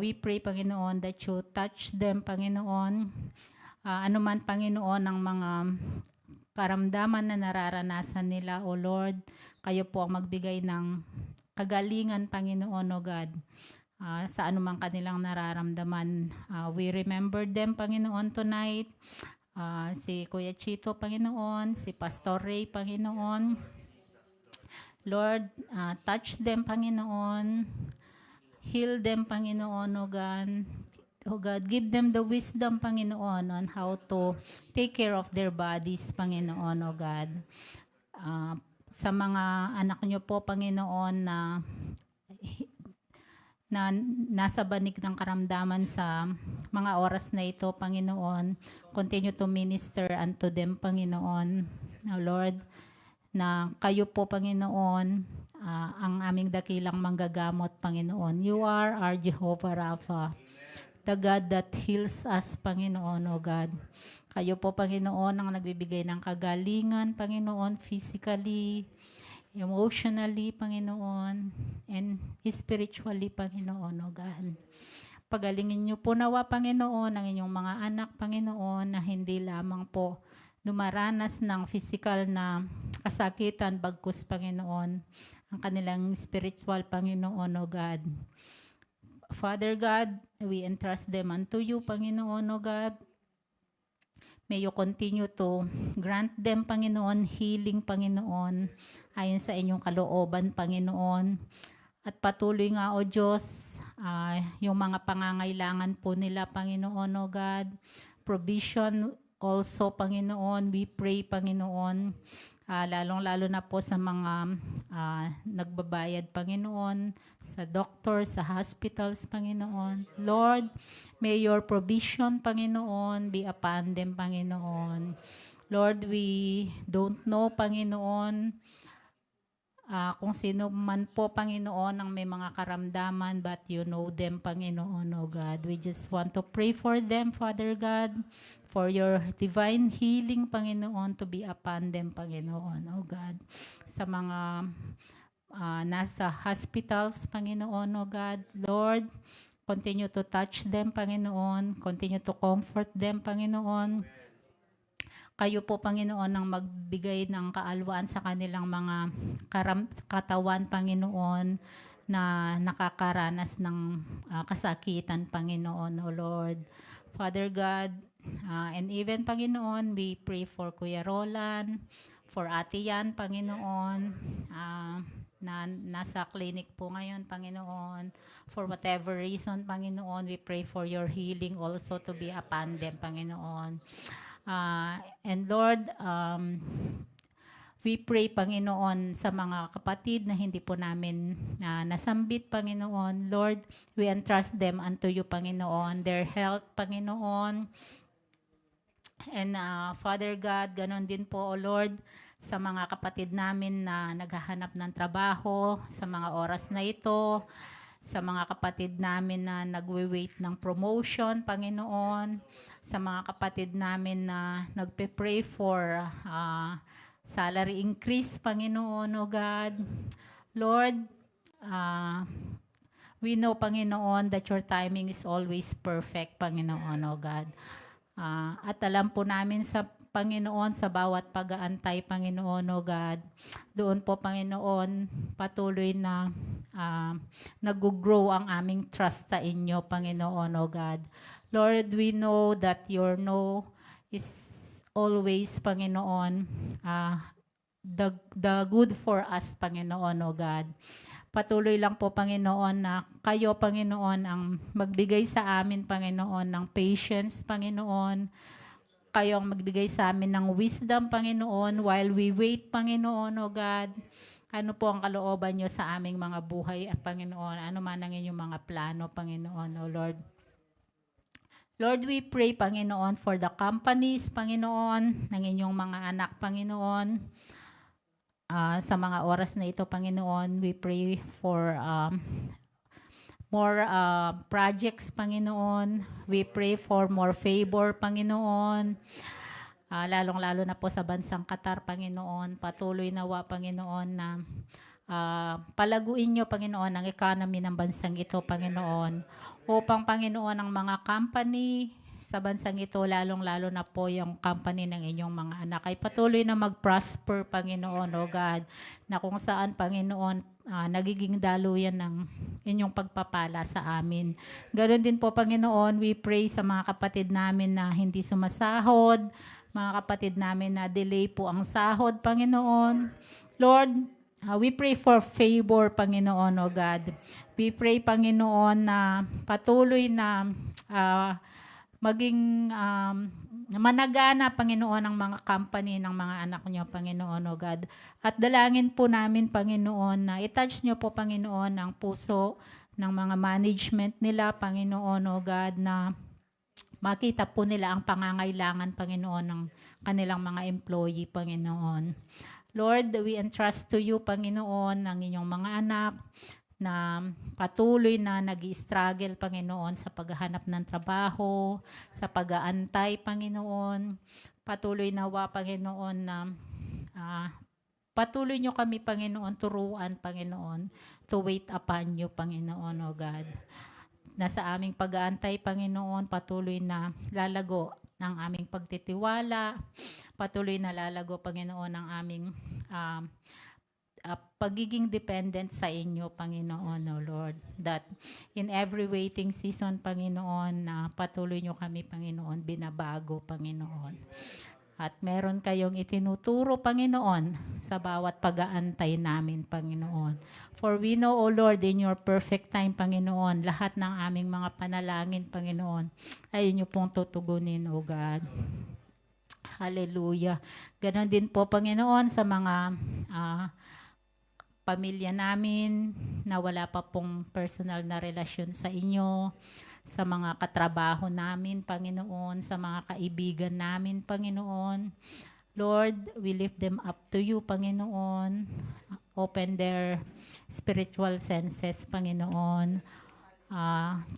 We pray, Panginoon, that you touch them, Panginoon. Anuman, Panginoon, ang mga karamdaman na nararanasan nila, O Lord, kayo po ang magbigay ng kagalingan, Panginoon, O God. Sa anumang kanilang nararamdaman. We remember them, Panginoon, tonight. Si Kuya Chito, Panginoon, si Pastor Ray, Panginoon. Lord, touch them, Panginoon. Heal them, Panginoon, O God. O God, give them the wisdom, Panginoon, on how to take care of their bodies, Panginoon, O God. Sa mga anak nyo po, Panginoon, na nasa banig ng karamdaman sa mga oras na ito, Panginoon. Continue to minister unto them, Panginoon. Now, Lord, na kayo po, Panginoon, ang aming dakilang manggagamot, Panginoon. You are our Jehovah Rapha, the God that heals us, Panginoon, O God. Kayo po, Panginoon, ang nagbibigay ng kagalingan, Panginoon, physically, emotionally, Panginoon, and spiritually, Panginoon, O God. Pagalingin niyo po nawa, Panginoon, ang inyong mga anak, Panginoon, na hindi lamang po dumaranas ng physical na kasakitan, bagkus, Panginoon, ang kanilang spiritual, Panginoon, O God. Father God, we entrust them unto you, Panginoon, O God. May you continue to grant them, Panginoon, healing, Panginoon, ayon sa inyong kalooban, Panginoon. At patuloy nga, O Diyos, yung mga pangangailangan po nila, Panginoon, O God. Provision also, Panginoon. We pray, Panginoon, lalong-lalo na po sa mga nagbabayad, Panginoon, sa doctors, sa hospitals, Panginoon. Lord, may your provision, Panginoon, be upon them, Panginoon. Lord, we don't know, Panginoon, kung sino man po, Panginoon, ang may mga karamdaman, but you know them, Panginoon, O God. We just want to pray for them, Father God, for your divine healing, Panginoon, to be upon them, Panginoon, O God. Sa mga nasa hospitals, Panginoon, O God, Lord, continue to touch them, Panginoon. Continue to comfort them, Panginoon. Kayo po, Panginoon, ang magbigay ng kaalwaan sa kanilang mga katawan, Panginoon, na nakakaranas ng kasakitan, Panginoon, O Lord. Father God, and even, Panginoon, we pray for Kuya Roland, for Ate Yan, Panginoon, na nasa clinic po ngayon, Panginoon. For whatever reason, Panginoon, we pray for your healing also to be upon them, Panginoon. And Lord, we pray, Panginoon, sa mga kapatid na hindi po namin nasambit, Panginoon. Lord, we entrust them unto you, Panginoon. Their health, Panginoon. And Father God, ganon din po, O Lord, sa mga kapatid namin na naghahanap ng trabaho sa mga oras na ito, sa mga kapatid namin na nagwe-wait ng promotion, Panginoon, sa mga kapatid namin na nagpe-pray for salary increase, Panginoon, O God. Lord, we know, Panginoon, that your timing is always perfect, Panginoon, O God. At alam po namin sa Panginoon, sa bawat pag-aantay, Panginoon, O God, doon po, Panginoon, patuloy na nag-grow ang aming trust sa inyo, Panginoon, O God. Lord, we know that your no is always, Panginoon, the good for us, Panginoon, O God. Patuloy lang po, Panginoon, na kayo, Panginoon, ang magbigay sa amin, Panginoon, ng patience, Panginoon. Kayo ang magbigay sa amin ng wisdom, Panginoon, while we wait, Panginoon, O God. Ano po ang kalooban nyo sa aming mga buhay, Panginoon? Ano man ang inyong mga plano, Panginoon, O Lord. Lord, we pray, Panginoon, for the companies, Panginoon, ng inyong mga anak, Panginoon. Sa mga oras na ito, Panginoon, we pray for more projects, Panginoon. We pray for more favor, Panginoon. Lalong-lalo na po sa bansang Qatar, Panginoon. Patuloy nawa, Panginoon, na palaguin nyo, Panginoon, ang economy ng bansang ito, Panginoon. Upang, Panginoon, ang mga company sa bansang ito, lalong-lalo na po yung company ng inyong mga anak, ay patuloy na mag-prosper, Panginoon, O God, na kung saan, Panginoon, nagiging daluyan ng inyong pagpapala sa amin. Ganon din po, Panginoon, we pray sa mga kapatid namin na hindi sumasahod, mga kapatid namin na delay po ang sahod, Panginoon. Lord, we pray for favor, Panginoon, O God. We pray, Panginoon, na patuloy na maging managana, Panginoon, ang mga company ng mga anak niyo, Panginoon, O God. At dalangin po namin, Panginoon, na itouch niyo po, Panginoon, ang puso ng mga management nila, Panginoon, O God, na makita po nila ang pangangailangan, Panginoon, ng kanilang mga employee, Panginoon. Lord, we entrust to you, Panginoon, ang inyong mga anak na patuloy na nag-i-struggle, Panginoon, sa paghahanap ng trabaho, sa pag-aantay, Panginoon. Patuloy nawa, Panginoon, na patuloy nyo kami, Panginoon, turuan, Panginoon, to wait upon you, Panginoon, O God. Na sa aming pag-aantay, Panginoon, patuloy na lalago ang aming pagtitiwala, patuloy na lalago, Panginoon, ang aming pagiging dependent sa inyo, Panginoon, O Lord. That in every waiting season, Panginoon, patuloy nyo kami, Panginoon, binabago, Panginoon. At meron kayong itinuturo, Panginoon, sa bawat pag-aantay namin, Panginoon. For we know, O Lord, in your perfect time, Panginoon, lahat ng aming mga panalangin, Panginoon, ay inyo pong tutugunin, O God. Hallelujah. Ganon din po, Panginoon, sa mga pamilya namin na wala pa pong personal na relasyon sa inyo, sa mga katrabaho namin, Panginoon, sa mga kaibigan namin, Panginoon. Lord, we lift them up to you, Panginoon. Open their spiritual senses, Panginoon.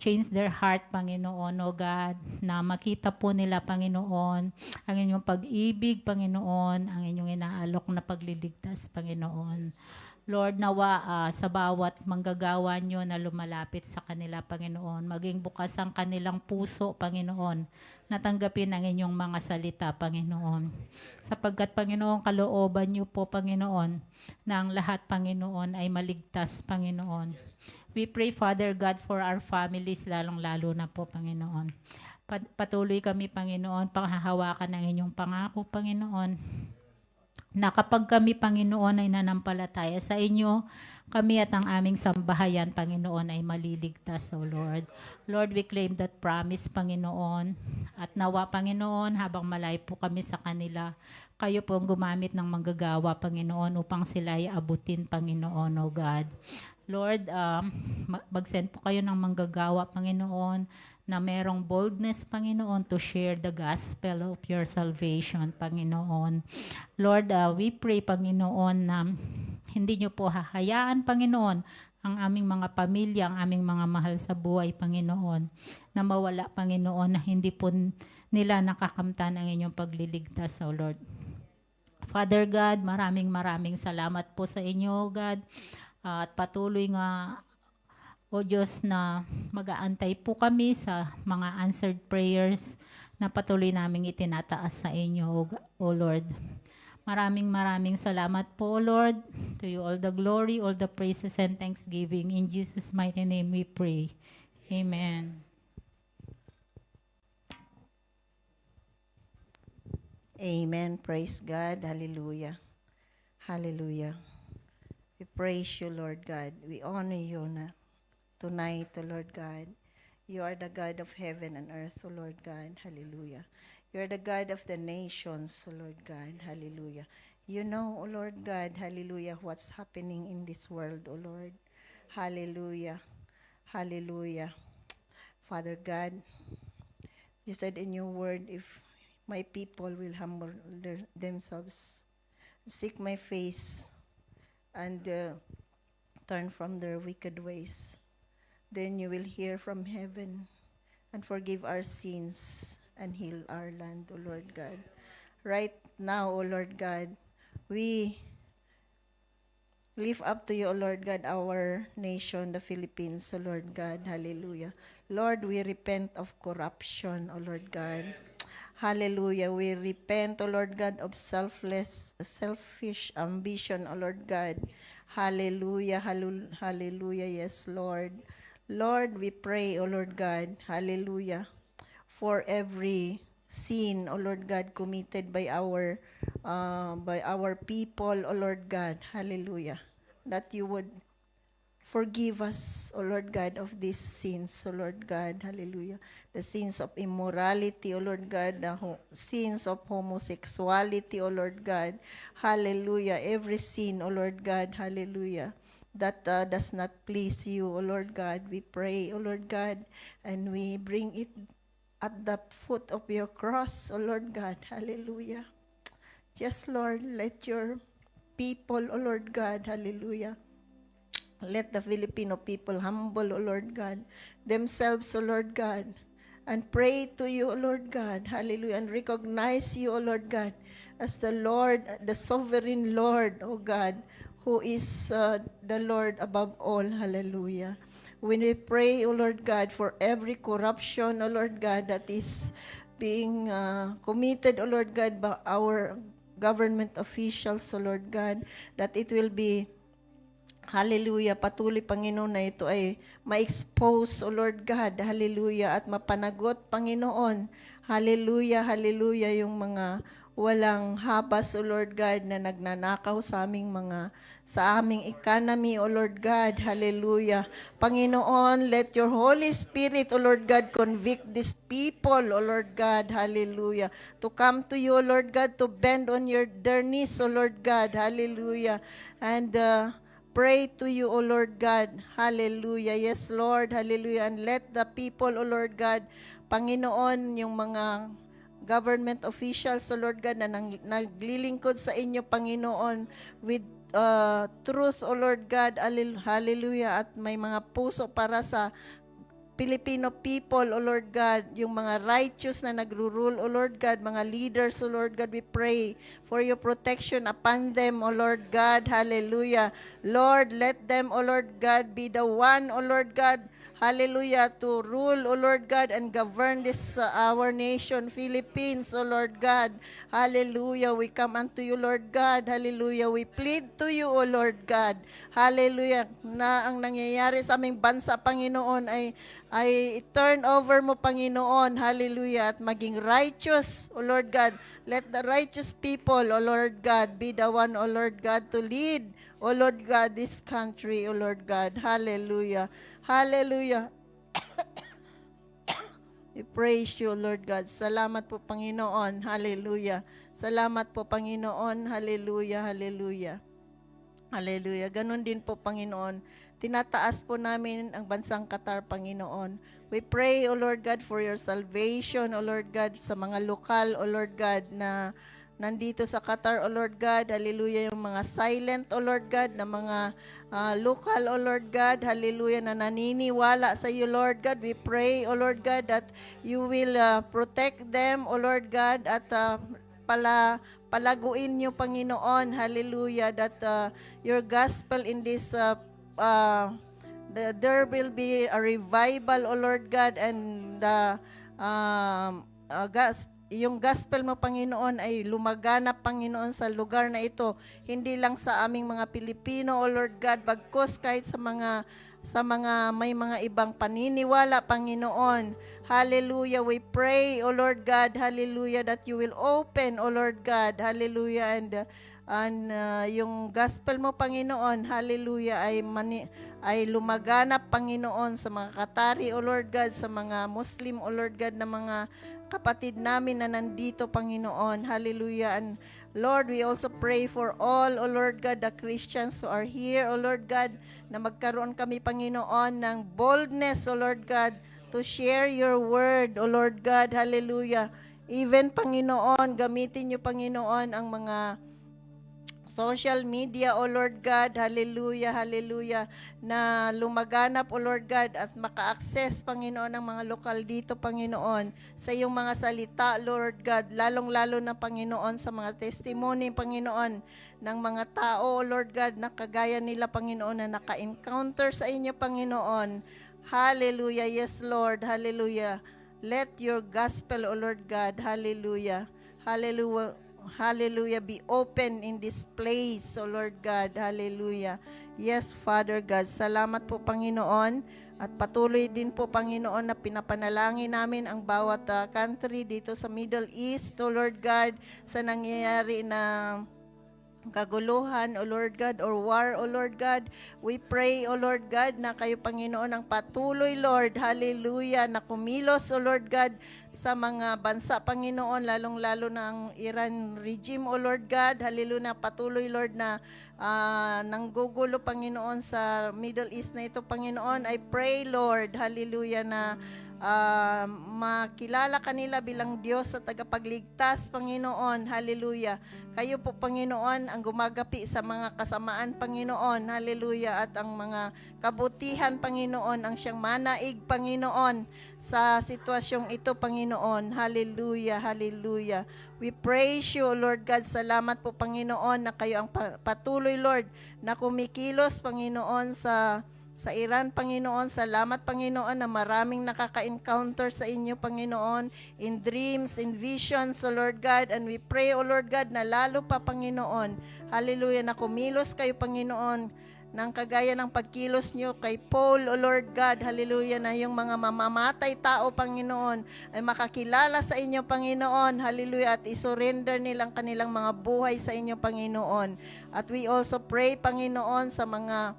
Change their heart, Panginoon, O God, na makita po nila, Panginoon, ang inyong pag-ibig, Panginoon, ang inyong inaalok na pagliligtas, Panginoon. Lord, nawa sa bawat manggagawa nyo na lumalapit sa kanila, Panginoon, maging bukas ang kanilang puso, Panginoon, natanggapin ang inyong mga salita, Panginoon. Sapagkat, Panginoon, kalooban nyo po, Panginoon, na ang lahat, Panginoon, ay maligtas, Panginoon. We pray, Father God, for our families, lalong-lalo na po, Panginoon. Patuloy kami, Panginoon, panghahawakan ng inyong pangako, Panginoon, na kapag kami, Panginoon, ay nanampalataya sa inyo, kami at ang aming sambahayan, Panginoon, ay maliligtas, O Lord. Lord, we claim that promise, Panginoon, at nawa, Panginoon, habang malayo po kami sa kanila, kayo po ang gumamit ng manggagawa, Panginoon, upang sila ay abutin, Panginoon, O God. Lord, mag-send po kayo ng manggagawa, Panginoon, na merong boldness, Panginoon, to share the gospel of your salvation, Panginoon. Lord, we pray, Panginoon, na hindi niyo po hahayaan, Panginoon, ang aming mga pamilya, ang aming mga mahal sa buhay, Panginoon, na mawala, Panginoon, na hindi po nila nakakamtan ang inyong pagliligtas, O Lord. Father God, maraming salamat po sa inyo, God. At patuloy nga, O Diyos, na mag-aantay po kami sa mga answered prayers na patuloy naming itinataas sa inyo, O Lord. Maraming salamat po, O Lord. To you all the glory, all the praises and thanksgiving. In Jesus' mighty name we pray. Amen.
Amen. Praise God. Hallelujah. Hallelujah. We praise you, Lord God. We honor you na tonight, O Lord God. You are the God of heaven and earth, O Lord God. Hallelujah. You are the God of the nations, O Lord God. Hallelujah. You know, O Lord God, hallelujah, what's happening in this world, O Lord. Hallelujah. Hallelujah. Father God, you said in your word, if my people will humble themselves, seek my face, and turn from their wicked ways, then you will hear from heaven and forgive our sins and heal our land, O Lord God. Right now, O Lord God, we lift up to you, O Lord God, our nation, the Philippines, O Lord God. Hallelujah. Lord, we repent of corruption, O Lord God. Hallelujah. We repent, O Lord God, of selfish ambition, O Lord God. Hallelujah. Hallelujah. Yes, Lord. Lord, we pray, O Lord God. Hallelujah. For every sin, O Lord God, committed by our people, O Lord God. Hallelujah. That you would forgive us, O Lord God, of these sins, O Lord God. Hallelujah. The sins of immorality, O Lord God. The sins of homosexuality, O Lord God. Hallelujah. Every sin, O Lord God. Hallelujah. That does not please you, O Lord God. We pray, O Lord God, and we bring it at the foot of your cross, O Lord God. Hallelujah. Yes, Lord, let your people, O Lord God, hallelujah. Let the Filipino people humble, O Lord God, themselves, O Lord God, and pray to you, O Lord God, hallelujah, and recognize you, O Lord God, as the Lord, the sovereign Lord, O God, who is the Lord above all, hallelujah. When we pray, O Lord God, for every corruption, O Lord God, that is being committed, O Lord God, by our government officials, O Lord God, that it will be, hallelujah, patuloy, Panginoon, na ito ay ma-expose, O Lord God, hallelujah, at mapanagot, Panginoon, hallelujah, hallelujah, yung mga walang habas, O Lord God, na nagnanakaw sa aming economy, O Lord God, hallelujah. Panginoon, let your Holy Spirit, O Lord God, convict these people, O Lord God, hallelujah, to come to you, O Lord God, to bend on their knees, O Lord God, hallelujah, and pray to you, O Lord God, hallelujah. Yes, Lord, hallelujah, and let the people, O Lord God, Panginoon, yung mga government officials, O Lord God, na naglilingkod sa inyo, Panginoon, with truth, O Lord God, hallelujah, at may mga puso para sa Filipino people, O Lord God, yung mga righteous na nagro-rule, O Lord God, mga leaders, O Lord God, we pray for your protection upon them, O Lord God, hallelujah. Lord, let them, O Lord God, be the one, O Lord God, hallelujah, to rule, O Lord God, and govern this our nation, Philippines, O Lord God. Hallelujah. We come unto you, Lord God. Hallelujah. We plead to you, O Lord God. Hallelujah. Na ang nangyayari sa aming bansa, Panginoon, ay turn over mo, Panginoon. Hallelujah. At maging righteous, O Lord God. Let the righteous people, O Lord God, be the one, O Lord God, to lead, O Lord God, this country, O Lord God. Hallelujah. Hallelujah. We praise you, Lord God. Salamat po, Panginoon. Hallelujah. Salamat po, Panginoon. Hallelujah. Hallelujah. Hallelujah. Ganon din po, Panginoon, tinataas po namin ang bansang Qatar, Panginoon. We pray, O Lord God, for your salvation, O Lord God, sa mga lokal, O Lord God, na nandito sa Qatar, O Lord God, hallelujah, yung mga silent, O Lord God, na mga local, O Lord God, hallelujah, na naniniwala sa iyo, Lord God. We pray, O Lord God, that you will protect them, O Lord God, at palaguin niyo, Panginoon, hallelujah, that your gospel in this there will be a revival, O Lord God, and yung gospel mo, Panginoon, ay lumaganap, Panginoon, sa lugar na ito. Hindi lang sa aming mga Pilipino, O Lord God, bagkus kahit sa mga may mga ibang paniniwala, Panginoon. Hallelujah. We pray, O Lord God, hallelujah, that you will open, O Lord God, hallelujah, and yung gospel mo, Panginoon, hallelujah, ay lumaganap, Panginoon, sa mga Qatari, O Lord God, sa mga Muslim, O Lord God, na mga kapatid namin na nandito, Panginoon. Hallelujah. And Lord, we also pray for all, O Lord God, the Christians who are here, O Lord God, na magkaroon kami, Panginoon, ng boldness, O Lord God, to share your word, O Lord God. Hallelujah. Even, Panginoon, gamitin niyo, Panginoon, ang mga social media, O Lord God, hallelujah, hallelujah, na lumaganap, O Lord God, at maka-access, Panginoon, ng mga lokal dito, Panginoon, sa iyong mga salita, Lord God, lalong-lalo na, Panginoon, sa mga testimony, Panginoon, ng mga tao, O Lord God, na kagaya nila, Panginoon, na naka-encounter sa inyo, Panginoon. Hallelujah, yes, Lord, hallelujah. Let your gospel, O Lord God, hallelujah, hallelujah, hallelujah, be open in this place, O Lord God, hallelujah. Yes, Father God, salamat po, Panginoon, at patuloy din po, Panginoon, na pinapanalangin namin ang bawat country dito sa Middle East, O Lord God, sa nangyayari na kaguluhan, O Lord God, or war, O Lord God. We pray, O Lord God, na kayo, Panginoon, ang patuloy, Lord, hallelujah, na kumilos, O Lord God, sa mga bansa, Panginoon, lalong-lalo na ang Iran regime, O Lord God, hallelujah, patuloy, Lord, na nanggugulo, Panginoon, sa Middle East na ito, Panginoon. I pray, Lord, hallelujah, na makilala kanila bilang Diyos sa tagapagligtas, Panginoon, hallelujah. Kayo po, Panginoon, ang gumagapi sa mga kasamaan, Panginoon, hallelujah, at ang mga kabutihan, Panginoon, ang siyang manaig, Panginoon, sa sitwasyong ito, Panginoon, hallelujah, hallelujah. We praise you, Lord God, salamat po, Panginoon, na kayo ang patuloy, Lord, na kumikilos, Panginoon, sa Iran, Panginoon. Salamat, Panginoon, na maraming nakaka-encounter sa inyo, Panginoon, in dreams, in visions, O Lord God. And we pray, O Lord God, na lalo pa, Panginoon, hallelujah, na kumilos kayo, Panginoon, ng kagaya ng pagkilos nyo kay Paul, O Lord God, hallelujah, na yung mga mamamatay tao, Panginoon, ay makakilala sa inyo, Panginoon, hallelujah, at isurrender nilang kanilang mga buhay sa inyo, Panginoon. At we also pray, Panginoon, sa mga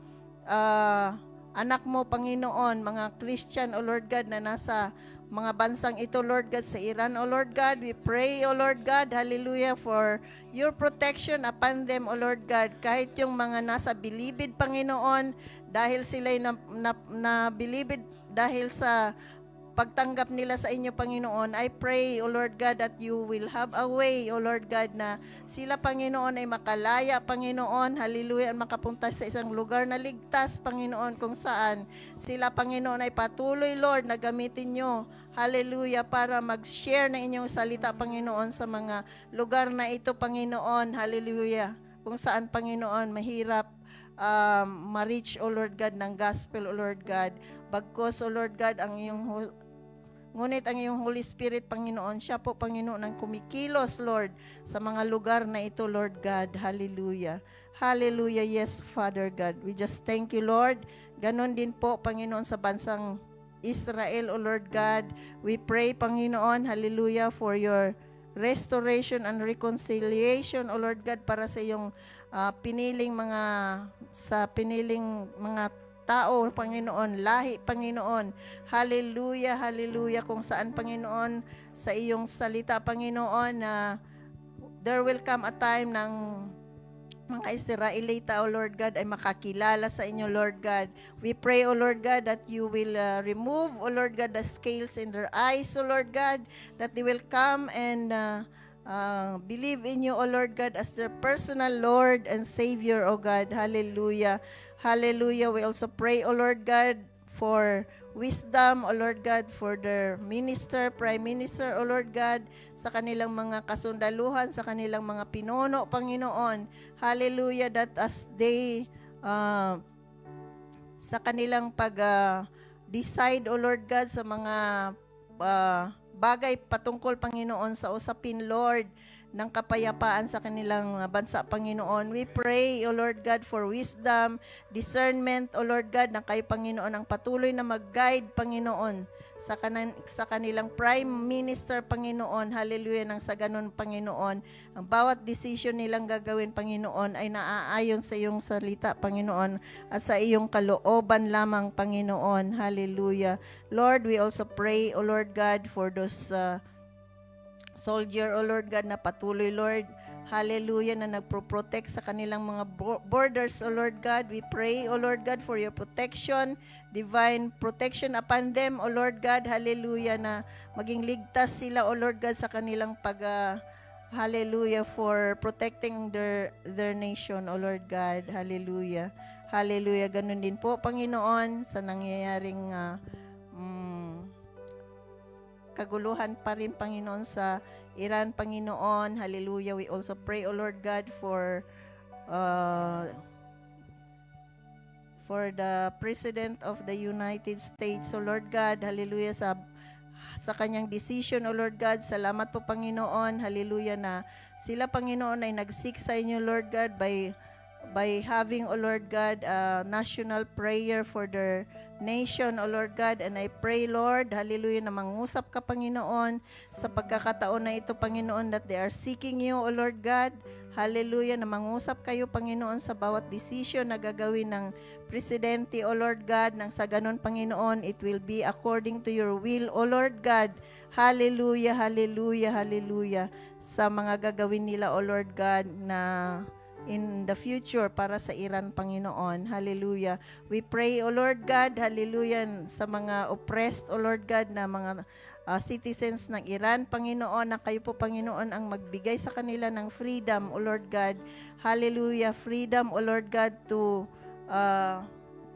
anak mo, Panginoon, mga Christian, O Lord God, na nasa mga bansang ito, Lord God, sa Iran, O Lord God. We pray, O Lord God, hallelujah, for your protection upon them, O Lord God. Kahit yung mga nasa bilibid, Panginoon, dahil sila'y bilibid dahil sa pagtanggap nila sa inyo, Panginoon, I pray, O Lord God, that you will have a way, O Lord God, na sila, Panginoon, ay makalaya, Panginoon, hallelujah, at makapunta sa isang lugar na ligtas, Panginoon, kung saan sila, Panginoon, ay patuloy, Lord, na gamitin nyo, hallelujah, para mag-share na inyong salita, Panginoon, sa mga lugar na ito, Panginoon, hallelujah, kung saan, Panginoon, mahirap ma-reach, O Lord God, ng gospel, O Lord God. Bagkos, O Lord God, ngunit ang iyong Holy Spirit, Panginoon, siya po, Panginoon, ang kumikilos, Lord, sa mga lugar na ito, Lord God. Hallelujah. Hallelujah. Yes, Father God. We just thank you, Lord. Ganon din po, Panginoon, sa bansang Israel, O Lord God. We pray, Panginoon, hallelujah, for your restoration and reconciliation, O Lord God, para sa iyong piniling mga tao, Panginoon, lahi, Panginoon. Hallelujah, hallelujah, kung saan, Panginoon, sa iyong salita, Panginoon, na there will come a time ng mga Israelita, O Lord God, ay makakilala sa inyo, Lord God. We pray, O Lord God, that you will remove, O Lord God, the scales in their eyes, O Lord God, that they will come and believe in you, O Lord God, as their personal Lord and Savior, O God. Hallelujah. Hallelujah. We also pray, O Lord God, for wisdom, O Lord God, for their minister, Prime Minister, O Lord God, sa kanilang mga kasundaluhan, sa kanilang mga pinuno, Panginoon. Hallelujah, that as they, sa kanilang decide, O Lord God, sa mga bagay patungkol, Panginoon, sa usapin, Lord, ng kapayapaan sa kanilang bansa, Panginoon. We pray, O Lord God, for wisdom, discernment, O Lord God, na kayo, Panginoon, ang patuloy na mag-guide, Panginoon, sa kanilang Prime Minister, Panginoon. Hallelujah, nang sa ganun, Panginoon, ang bawat decision nilang gagawin, Panginoon, ay naaayon sa iyong salita, Panginoon, at sa iyong kalooban lamang, Panginoon. Hallelujah. Lord, we also pray, O Lord God, for those soldier, O Lord God, na patuloy, Lord, hallelujah, na nagpro-protect sa kanilang mga borders, O Lord God. We pray, O Lord God, for your protection, divine protection upon them, O Lord God, hallelujah, na maging ligtas sila, O Lord God, sa kanilang hallelujah, for protecting their nation, O Lord God, hallelujah. Hallelujah, ganun din po, Panginoon, sa nangyayaring kaguluhan pa rin, Panginoon, sa Iran, Panginoon. Hallelujah. We also pray, O Lord God, for the President of the United States, O Lord God. Hallelujah. Sa kanyang decision, O Lord God. Salamat po, Panginoon. Hallelujah, na sila, Panginoon, ay nag-seek sa inyo, Lord God, by having, O Lord God, a national prayer for their nation, O Lord God. And I pray, Lord, hallelujah, na mangusap ka, Panginoon, sa pagkakataon na ito, Panginoon, that they are seeking you, O Lord God. Hallelujah, na mangusap kayo, Panginoon, sa bawat decision na gagawin ng Presidente, O Lord God, nang sa ganun, Panginoon, it will be according to your will, O Lord God. Hallelujah, hallelujah, hallelujah, sa mga gagawin nila, O Lord God, na in the future para sa Iran, Panginoon. Hallelujah. We pray, O Lord God, hallelujah, sa mga oppressed, O Lord God, na mga citizens ng Iran, Panginoon, na kayo po, Panginoon, ang magbigay sa kanila ng freedom, O Lord God. Hallelujah. Freedom, O Lord God, to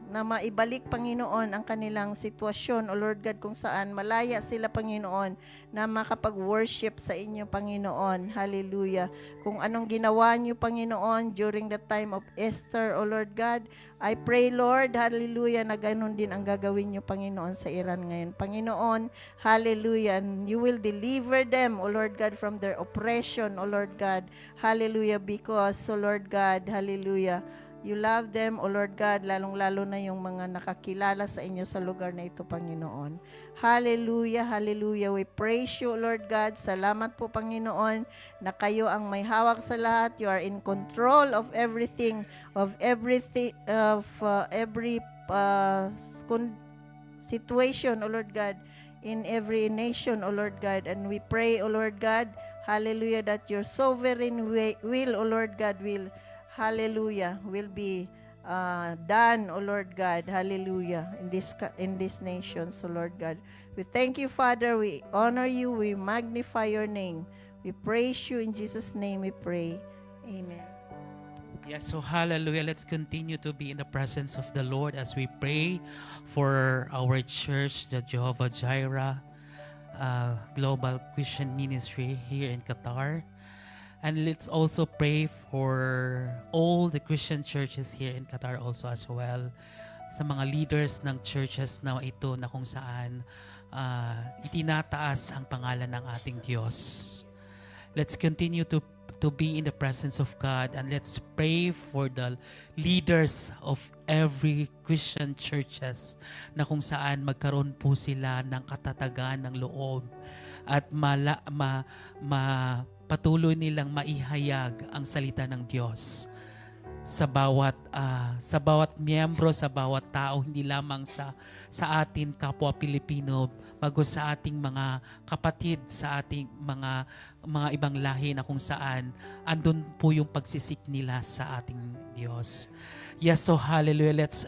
na maibalik, Panginoon, ang kanilang sitwasyon, O Lord God, kung saan malaya sila, Panginoon, na makapag-worship sa inyo, Panginoon. Hallelujah. Kung anong ginawa niyo, Panginoon, during the time of Esther, O Lord God, I pray, Lord, hallelujah, na ganun din ang gagawin niyo, Panginoon, sa Iran ngayon. Panginoon, hallelujah, and you will deliver them, O Lord God, from their oppression, O Lord God. Hallelujah, because, O Lord God, hallelujah, you love them, O Lord God, lalong-lalo na yung mga nakakilala sa inyo sa lugar na ito, Panginoon. Hallelujah, hallelujah. We praise you, Lord God. Salamat po, Panginoon, na kayo ang may hawak sa lahat. You are in control of everything, of every situation, O Lord God, in every nation, O Lord God. And we pray, O Lord God, hallelujah, that your sovereign will, O Lord God, will, hallelujah, will be done, O Lord God, hallelujah, in these nations, O Lord God. We thank you, Father. We honor you. We magnify your name. We praise you. In Jesus' name we pray. Amen.
Yes, so hallelujah. Let's continue to be in the presence of the Lord as we pray for our church, the Jehovah Jireh Global Christian Ministry here in Qatar. And let's also pray for all the Christian churches here in Qatar also as well. Sa mga leaders ng churches na ito na kung saan itinataas ang pangalan ng ating Diyos. Let's continue to be in the presence of God, and let's pray for the leaders of every Christian churches na kung saan magkaroon po sila ng katatagan ng loob at patuloy nilang maihayag ang salita ng Diyos. sa bawat miyembro, sa bawat tao, hindi lamang sa atin kapwa Pilipino, bagos sa ating mga kapatid, sa ating mga ibang lahi na kung saan andun po yung pagsisik nila sa ating Diyos. Yes, so hallelujah. Let's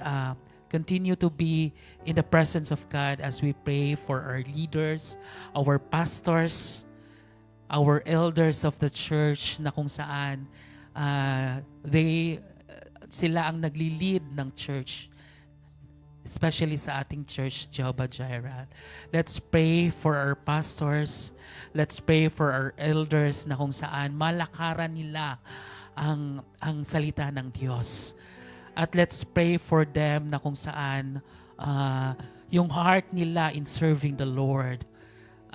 continue to be in the presence of God as we pray for our leaders, our pastors, our elders of the church na kung saan sila ang nagli-lead ng church, especially sa ating church, Jehovah Jireh. Let's pray for our pastors. Let's pray for our elders na kung saan malakaran nila ang salita ng Diyos. At let's pray for them na kung saan yung heart nila in serving the Lord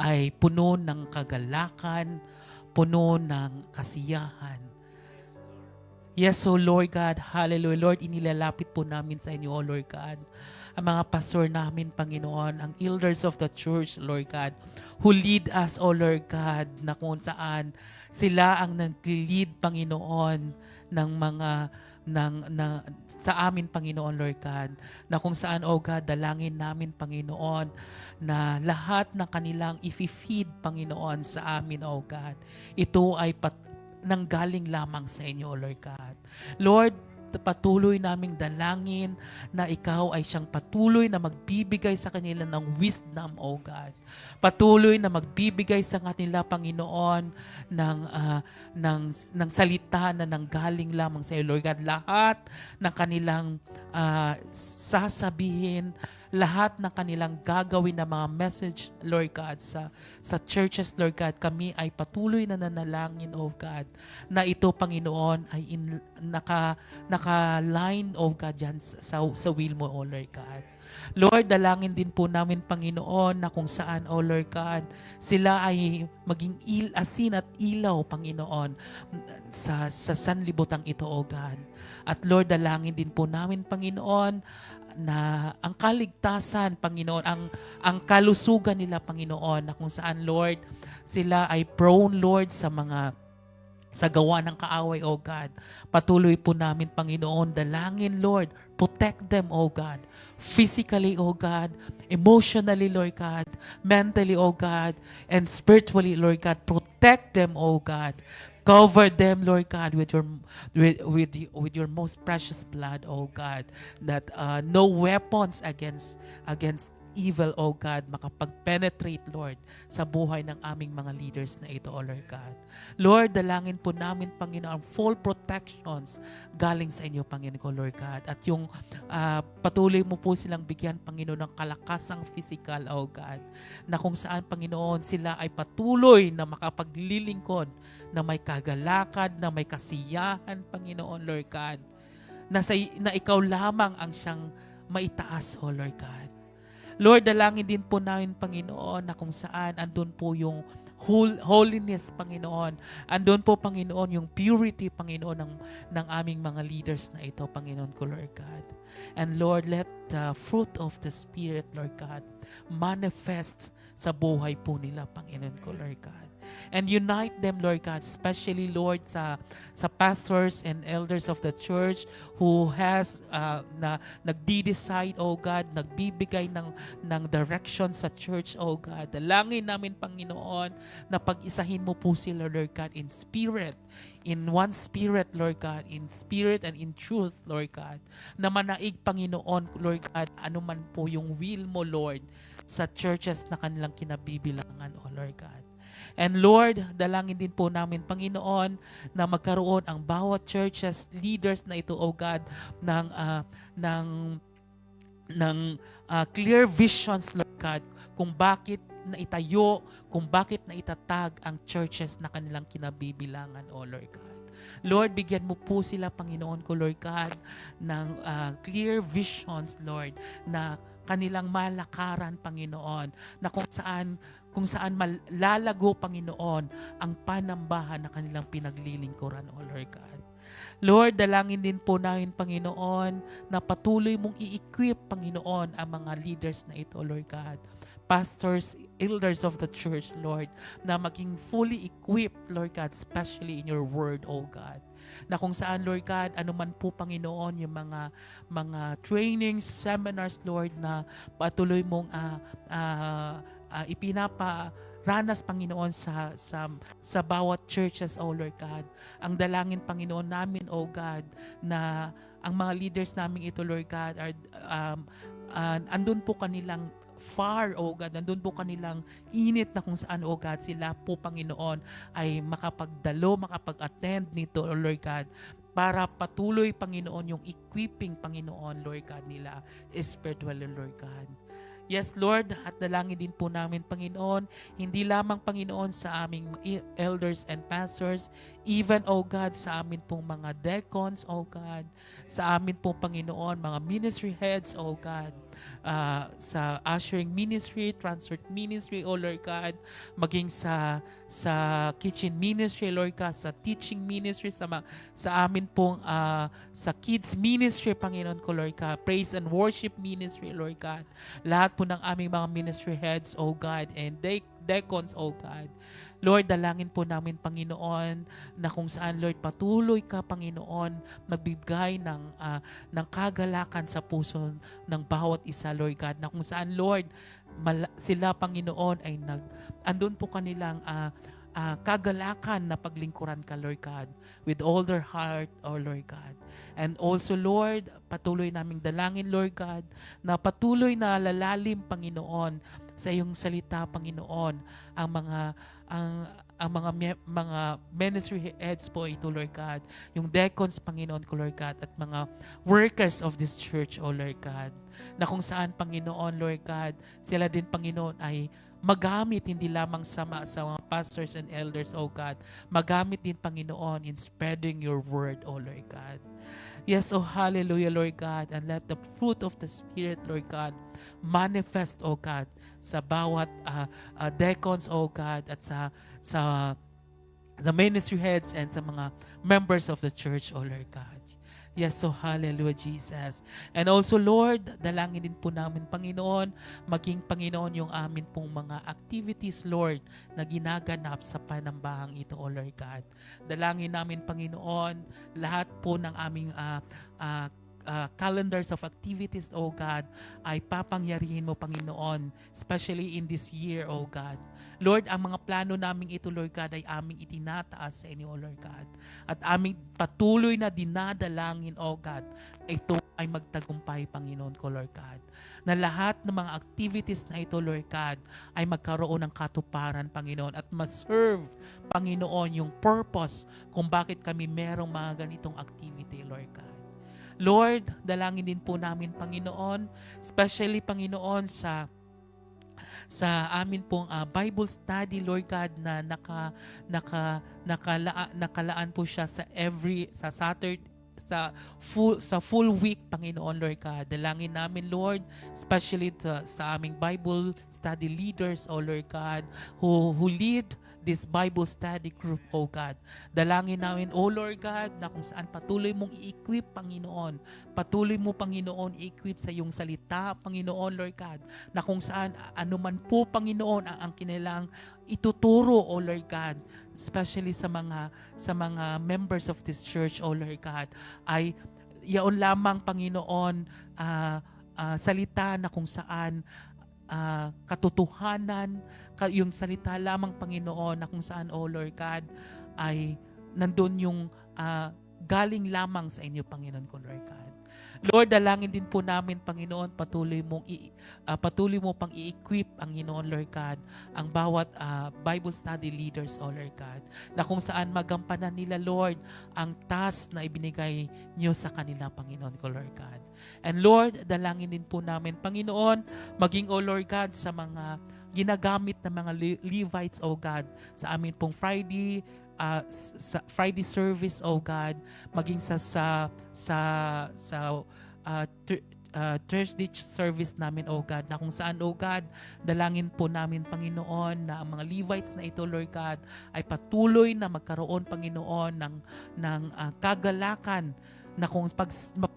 ay puno ng kagalakan, puno ng kasiyahan. Yes, so Lord God, hallelujah. Lord, inilalapit po namin sa inyo, O Lord God, ang mga pastor namin, Panginoon, ang elders of the church, Lord God, who lead us, O Lord God, na kung saan sila ang nag-lead, Panginoon, sa amin, Panginoon, Lord God, na kung saan, O God, dalangin namin, Panginoon, na lahat ng kanilang i-feed, Panginoon, sa amin, O God, ito ay nanggaling lamang sa inyo, O Lord God. Lord, patuloy naming dalangin na ikaw ay siyang patuloy na magbibigay sa kanila ng wisdom, O God. Patuloy na magbibigay sa kanila, Panginoon, ng salita na nanggaling lamang sa iyo, Lord God. Lahat ng kanilang sasabihin, lahat ng kanilang gagawin na mga message, Lord God, sa churches, Lord God, kami ay patuloy na nanalangin, O God, na ito, Panginoon, ay naka-line, O God, dyan sa will mo, O Lord God. Lord, dalangin din po namin, Panginoon, na kung saan, O Lord God, sila ay maging asin at ilaw, Panginoon, sa sanlibutan ito, O God. At Lord, dalangin din po namin, Panginoon, na ang kaligtasan, Panginoon, ang kalusugan nila, Panginoon, na kung saan, Lord, sila ay prone, Lord, sa gawa ng kaaway, O God. Patuloy po namin, Panginoon, dalangin, Lord, protect them, O God, physically, O God, emotionally, Lord God, mentally, O God, and spiritually, Lord God. Protect them, O God. Cover them, Lord God, with your most precious blood, O God, that no weapons against evil, O God, makapag-penetrate, Lord, sa buhay ng aming mga leaders na ito, O Lord God. Lord, dalangin po namin, Panginoon, full protections galing sa inyo, Panginoon, Lord God. At yung patuloy mo po silang bigyan, Panginoon, ng kalakasang physical, O God, na kung saan, Panginoon, sila ay patuloy na makapaglilingkod, na may kagalakad, na may kasiyahan, Panginoon, Lord God, na ikaw lamang ang siyang maitaas, O Lord God. Lord, dalangin din po namin, Panginoon, na kung saan andun po yung holiness, Panginoon. Andun po, Panginoon, yung purity, Panginoon, ng aming mga leaders na ito, Panginoon ko, Lord God. And Lord, let the fruit of the Spirit, Lord God, manifest sa buhay po nila, Panginoon ko, Lord God. And unite them, Lord God, especially, Lord, sa pastors and elders of the church who has nagdi-decide, O God, nagbibigay ng direction sa church, O God. Dalangin namin, Panginoon, na pag-isahin mo po sila, Lord God, in spirit, in one spirit, Lord God, in spirit and in truth, Lord God, na manaig, Panginoon, Lord God, anuman po yung will mo, Lord, sa churches na kanilang kinabibilangan, O Lord God. And Lord, dalangin din po namin, Panginoon, na magkaroon ang bawat churches, leaders na ito, O God, ng clear visions, Lord God, kung bakit naitayo, kung bakit naitatag ang churches na kanilang kinabibilangan, O Lord God. Lord, bigyan mo po sila, Panginoon ko, Lord God, ng clear visions, Lord, na kanilang malakaran, Panginoon, na kung saan malalago, Panginoon, ang panambahan na kanilang pinaglilingkuran, O Lord God. Lord, dalangin din po namin, Panginoon, na patuloy mong i-equip, Panginoon, ang mga leaders na ito, Lord God. Pastors, elders of the church, Lord, na maging fully equipped, Lord God, especially in your word, O God. na kung saan, Lord God, anuman po, Panginoon, yung mga trainings, seminars, Lord, na patuloy mong ipinaparanas, Panginoon, sa bawat churches, oh Lord God. Ang dalangin, Panginoon namin, oh God, na ang mga leaders namin ito, Lord God, are andun po kanilang far, oh God, nandun po kanilang init na kung saan, oh God, sila po, Panginoon, ay makapag-attend nito, oh Lord God, para patuloy, Panginoon, yung equipping, Panginoon, Lord God, nila spiritually, Lord God. Yes, Lord, at dalangin din po namin, Panginoon, hindi lamang, Panginoon, sa aming elders and pastors, even, oh God, sa amin pong mga deacons, oh God, sa amin pong, Panginoon, mga ministry heads, oh God, sa ushering ministry, transport ministry, oh Lord God, maging sa kitchen ministry, Lord God, sa teaching ministry, sa amin pong sa kids ministry, Panginoon ko, Lord God, praise and worship ministry, Lord God, lahat po ng aming mga ministry heads, oh God, and deacons, oh God. Lord, dalangin po namin, Panginoon, na kung saan, Lord, patuloy ka, Panginoon, magbibigay ng kagalakan sa puso ng bawat isa, Lord God, na kung saan, Lord, sila, Panginoon, ay andun po kanilang kagalakan na paglingkuran ka, Lord God, with all their heart, oh Lord God. And also, Lord, patuloy naming dalangin, Lord God, na patuloy na lalalim, Panginoon, sa iyong salita, Panginoon, ang mga ministry heads po ito, Lord God, yung deacons, Panginoon ko, Lord God, at mga workers of this church, oh Lord God, na kung saan, Panginoon, Lord God, sila din, Panginoon, ay magamit hindi lamang sa mga pastors and elders, oh God, magamit din, Panginoon, in spreading your word, oh Lord God. Yes, oh hallelujah, Lord God, and let the fruit of the Spirit, Lord God, manifest, oh God, sa bawat deacons, oh God, at sa ministry heads and sa mga members of the church, oh Lord God. Yes, so hallelujah, Jesus. And also, Lord, dalangin din po namin, Panginoon, maging, Panginoon, yung amin pong mga activities, Lord, na ginaganap sa panambahang ito, oh Lord God. Dalangin namin, Panginoon, lahat po ng aming calendars of activities, oh God, ay papangyarihin mo, Panginoon, especially in this year, oh God. Lord, ang mga plano namin ito, Lord God, ay aming itinataas sa inyo, Lord God. At aming patuloy na dinadalangin, oh God, ito ay magtagumpay, Panginoon ko, Lord God. Na lahat ng mga activities na ito, Lord God, ay magkaroon ng katuparan, Panginoon, at ma-serve, Panginoon, yung purpose kung bakit kami merong mga ganitong activity, Lord God. Lord, dalangin din po namin, Panginoon, especially, Panginoon, sa amin pong Bible study, Lord God, na nakalaan po siya sa Saturday, sa full week, Panginoon, Lord God. Dalangin namin, Lord, especially sa aming Bible study leaders, oh Lord God, who lead this Bible study group, oh God. Dalangin namin, oh Lord God, na kung saan patuloy mong i-equip, Panginoon. Patuloy mo, Panginoon, i-equip sa iyong salita, Panginoon, Lord God. Na kung saan, anuman po, Panginoon, ang kinilang ituturo, oh Lord God, especially sa mga members of this church, oh Lord God, ay yaon lamang, Panginoon, salita na kung saan katotohanan, yung salita lamang, Panginoon, na kung saan, oh Lord God, ay nandun yung galing lamang sa inyo, Panginoon ko, Lord God. Lord, dalangin din po namin, Panginoon, patuloy mo pang i-equip ang Ginoon, Lord God, ang bawat Bible study leaders, oh Lord God, na kung saan magampanan nila, Lord, ang task na ibinigay niyo sa kanila, Panginoon ko, Lord God. And Lord, dalangin din po namin, Panginoon, maging, oh Lord God, sa mga ginagamit ng mga Levites, oh God, sa amin pong Friday service, oh God, maging sa Thursday service namin, oh God, na kung saan, oh God, dalangin po namin, Panginoon, na ang mga Levites na ito, Lord God, ay patuloy na magkaroon, Panginoon, ng kagalakan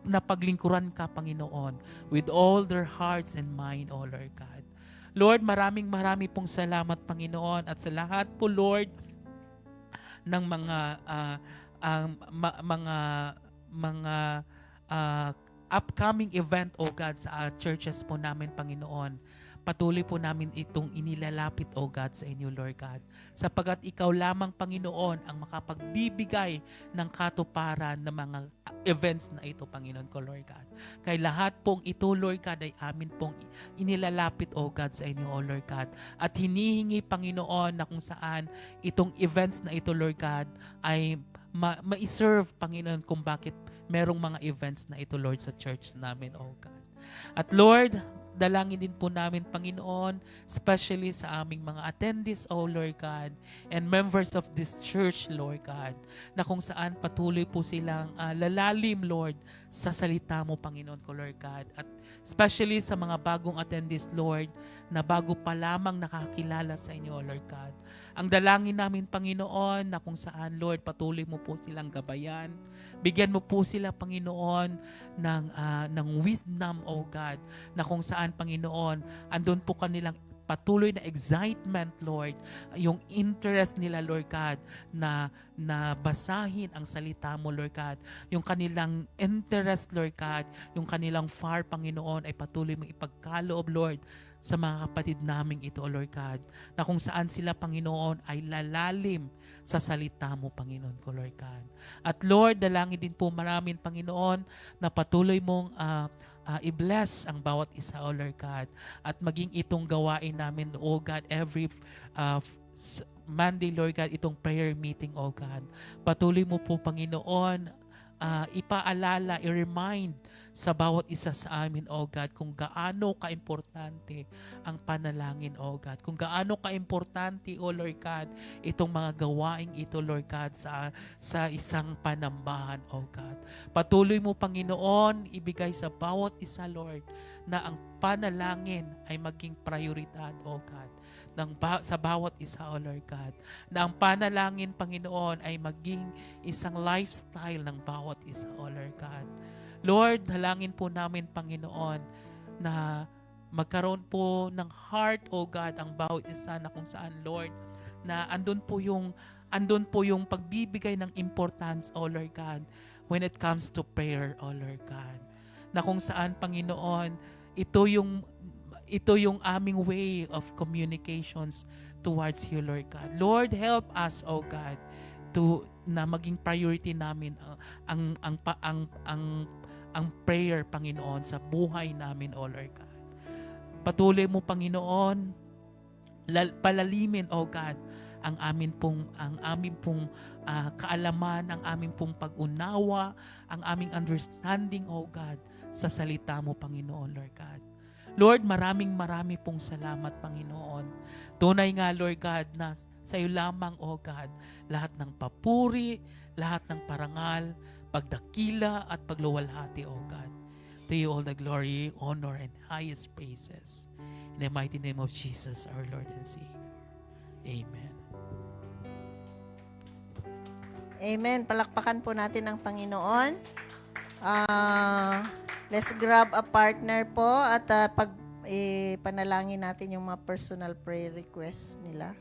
na paglingkuran ka, Panginoon, with all their hearts and mind, oh Lord God. Lord, marami pong salamat, Panginoon, at sa lahat po, Lord, ng mga mga upcoming event, O God, sa churches po namin, Panginoon. Patuloy po namin itong inilalapit, O God, sa inyo, Lord God. Sapagat ikaw lamang, Panginoon, ang makapagbibigay ng katuparan ng mga events na ito, Panginoon ko, Lord God. Kaya lahat pong ito, Lord God, ay amin pong inilalapit, O God, sa inyo, O Lord God. At hinihingi, Panginoon, na kung saan itong events na ito, Lord God, ay ma-serve, Panginoon, kung bakit merong mga events na ito, Lord, sa church namin, O God. At Lord, dalangin din po namin, Panginoon, especially sa aming mga attendees, O Lord God, and members of this church, Lord God, na kung saan patuloy po silang lalalim, Lord, sa salita mo, Panginoon ko, Lord God. At especially sa mga bagong attendees, Lord, na bago pa lamang nakakilala sa inyo, Lord God. Ang dalangin namin, Panginoon, na kung saan, Lord, patuloy mo po silang gabayan. Bigyan mo po sila, Panginoon, ng wisdom, O God, na kung saan, Panginoon, andun po kanilang patuloy na excitement, Lord, yung interest nila, Lord God, na basahin ang salita mo, Lord God. Yung kanilang interest, Lord God, yung kanilang far, Panginoon, ay patuloy mong ipagkaloob, Lord, sa mga kapatid naming ito, O Lord God, na kung saan sila, Panginoon, ay lalalim sa salita mo, Panginoon ko, Lord God. At Lord, dalangin din po maraming, Panginoon, na patuloy mong i-bless ang bawat isa, O Lord God, at maging itong gawain namin, O God, every Monday, Lord God, itong prayer meeting, O God. Patuloy mo po, Panginoon, ipaalala, i-remind sa bawat isa sa amin, O God, kung gaano kaimportante ang panalangin, O God. Kung gaano kaimportante, O Lord God, itong mga gawaing ito, Lord God, sa isang panambahan, O God. Patuloy mo, Panginoon, ibigay sa bawat isa, Lord, na ang panalangin ay maging prioridad, O God, sa bawat isa, O Lord God. Na ang panalangin, Panginoon, ay maging isang lifestyle ng bawat isa, O Lord God. Lord, halangin po namin, Panginoon, na magkaroon po ng heart, O God, ang bawat isa na kung saan, Lord, na andun po yung pagbibigay ng importance, O Lord God, when it comes to prayer, O Lord God. Na kung saan, Panginoon, ito yung aming way of communications towards you, Lord God. Lord, help us, O God, na maging priority namin ang prayer, Panginoon, sa buhay namin, O Lord God. Patuloy mo, Panginoon, palalimin, O God, ang aming pong kaalaman, ang aming pong pag-unawa, ang aming understanding, O God, sa salita mo, Panginoon, Lord God. Lord, marami pong salamat, Panginoon. Tunay nga, Lord God, na sa iyo lamang, O God, lahat ng papuri, lahat ng parangal, pagdakila at pagluwalhati, O God. To you all the glory, honor, and highest praises. In the mighty name of Jesus, our Lord and Savior. Amen.
Amen. Palakpakan po natin ang Panginoon. Let's grab a partner po at panalangin natin yung mga personal prayer requests nila.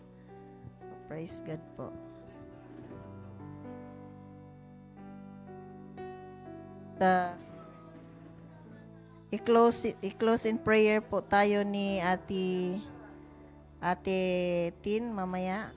Praise God po. I-close in prayer po tayo ni Ate Tin mamaya.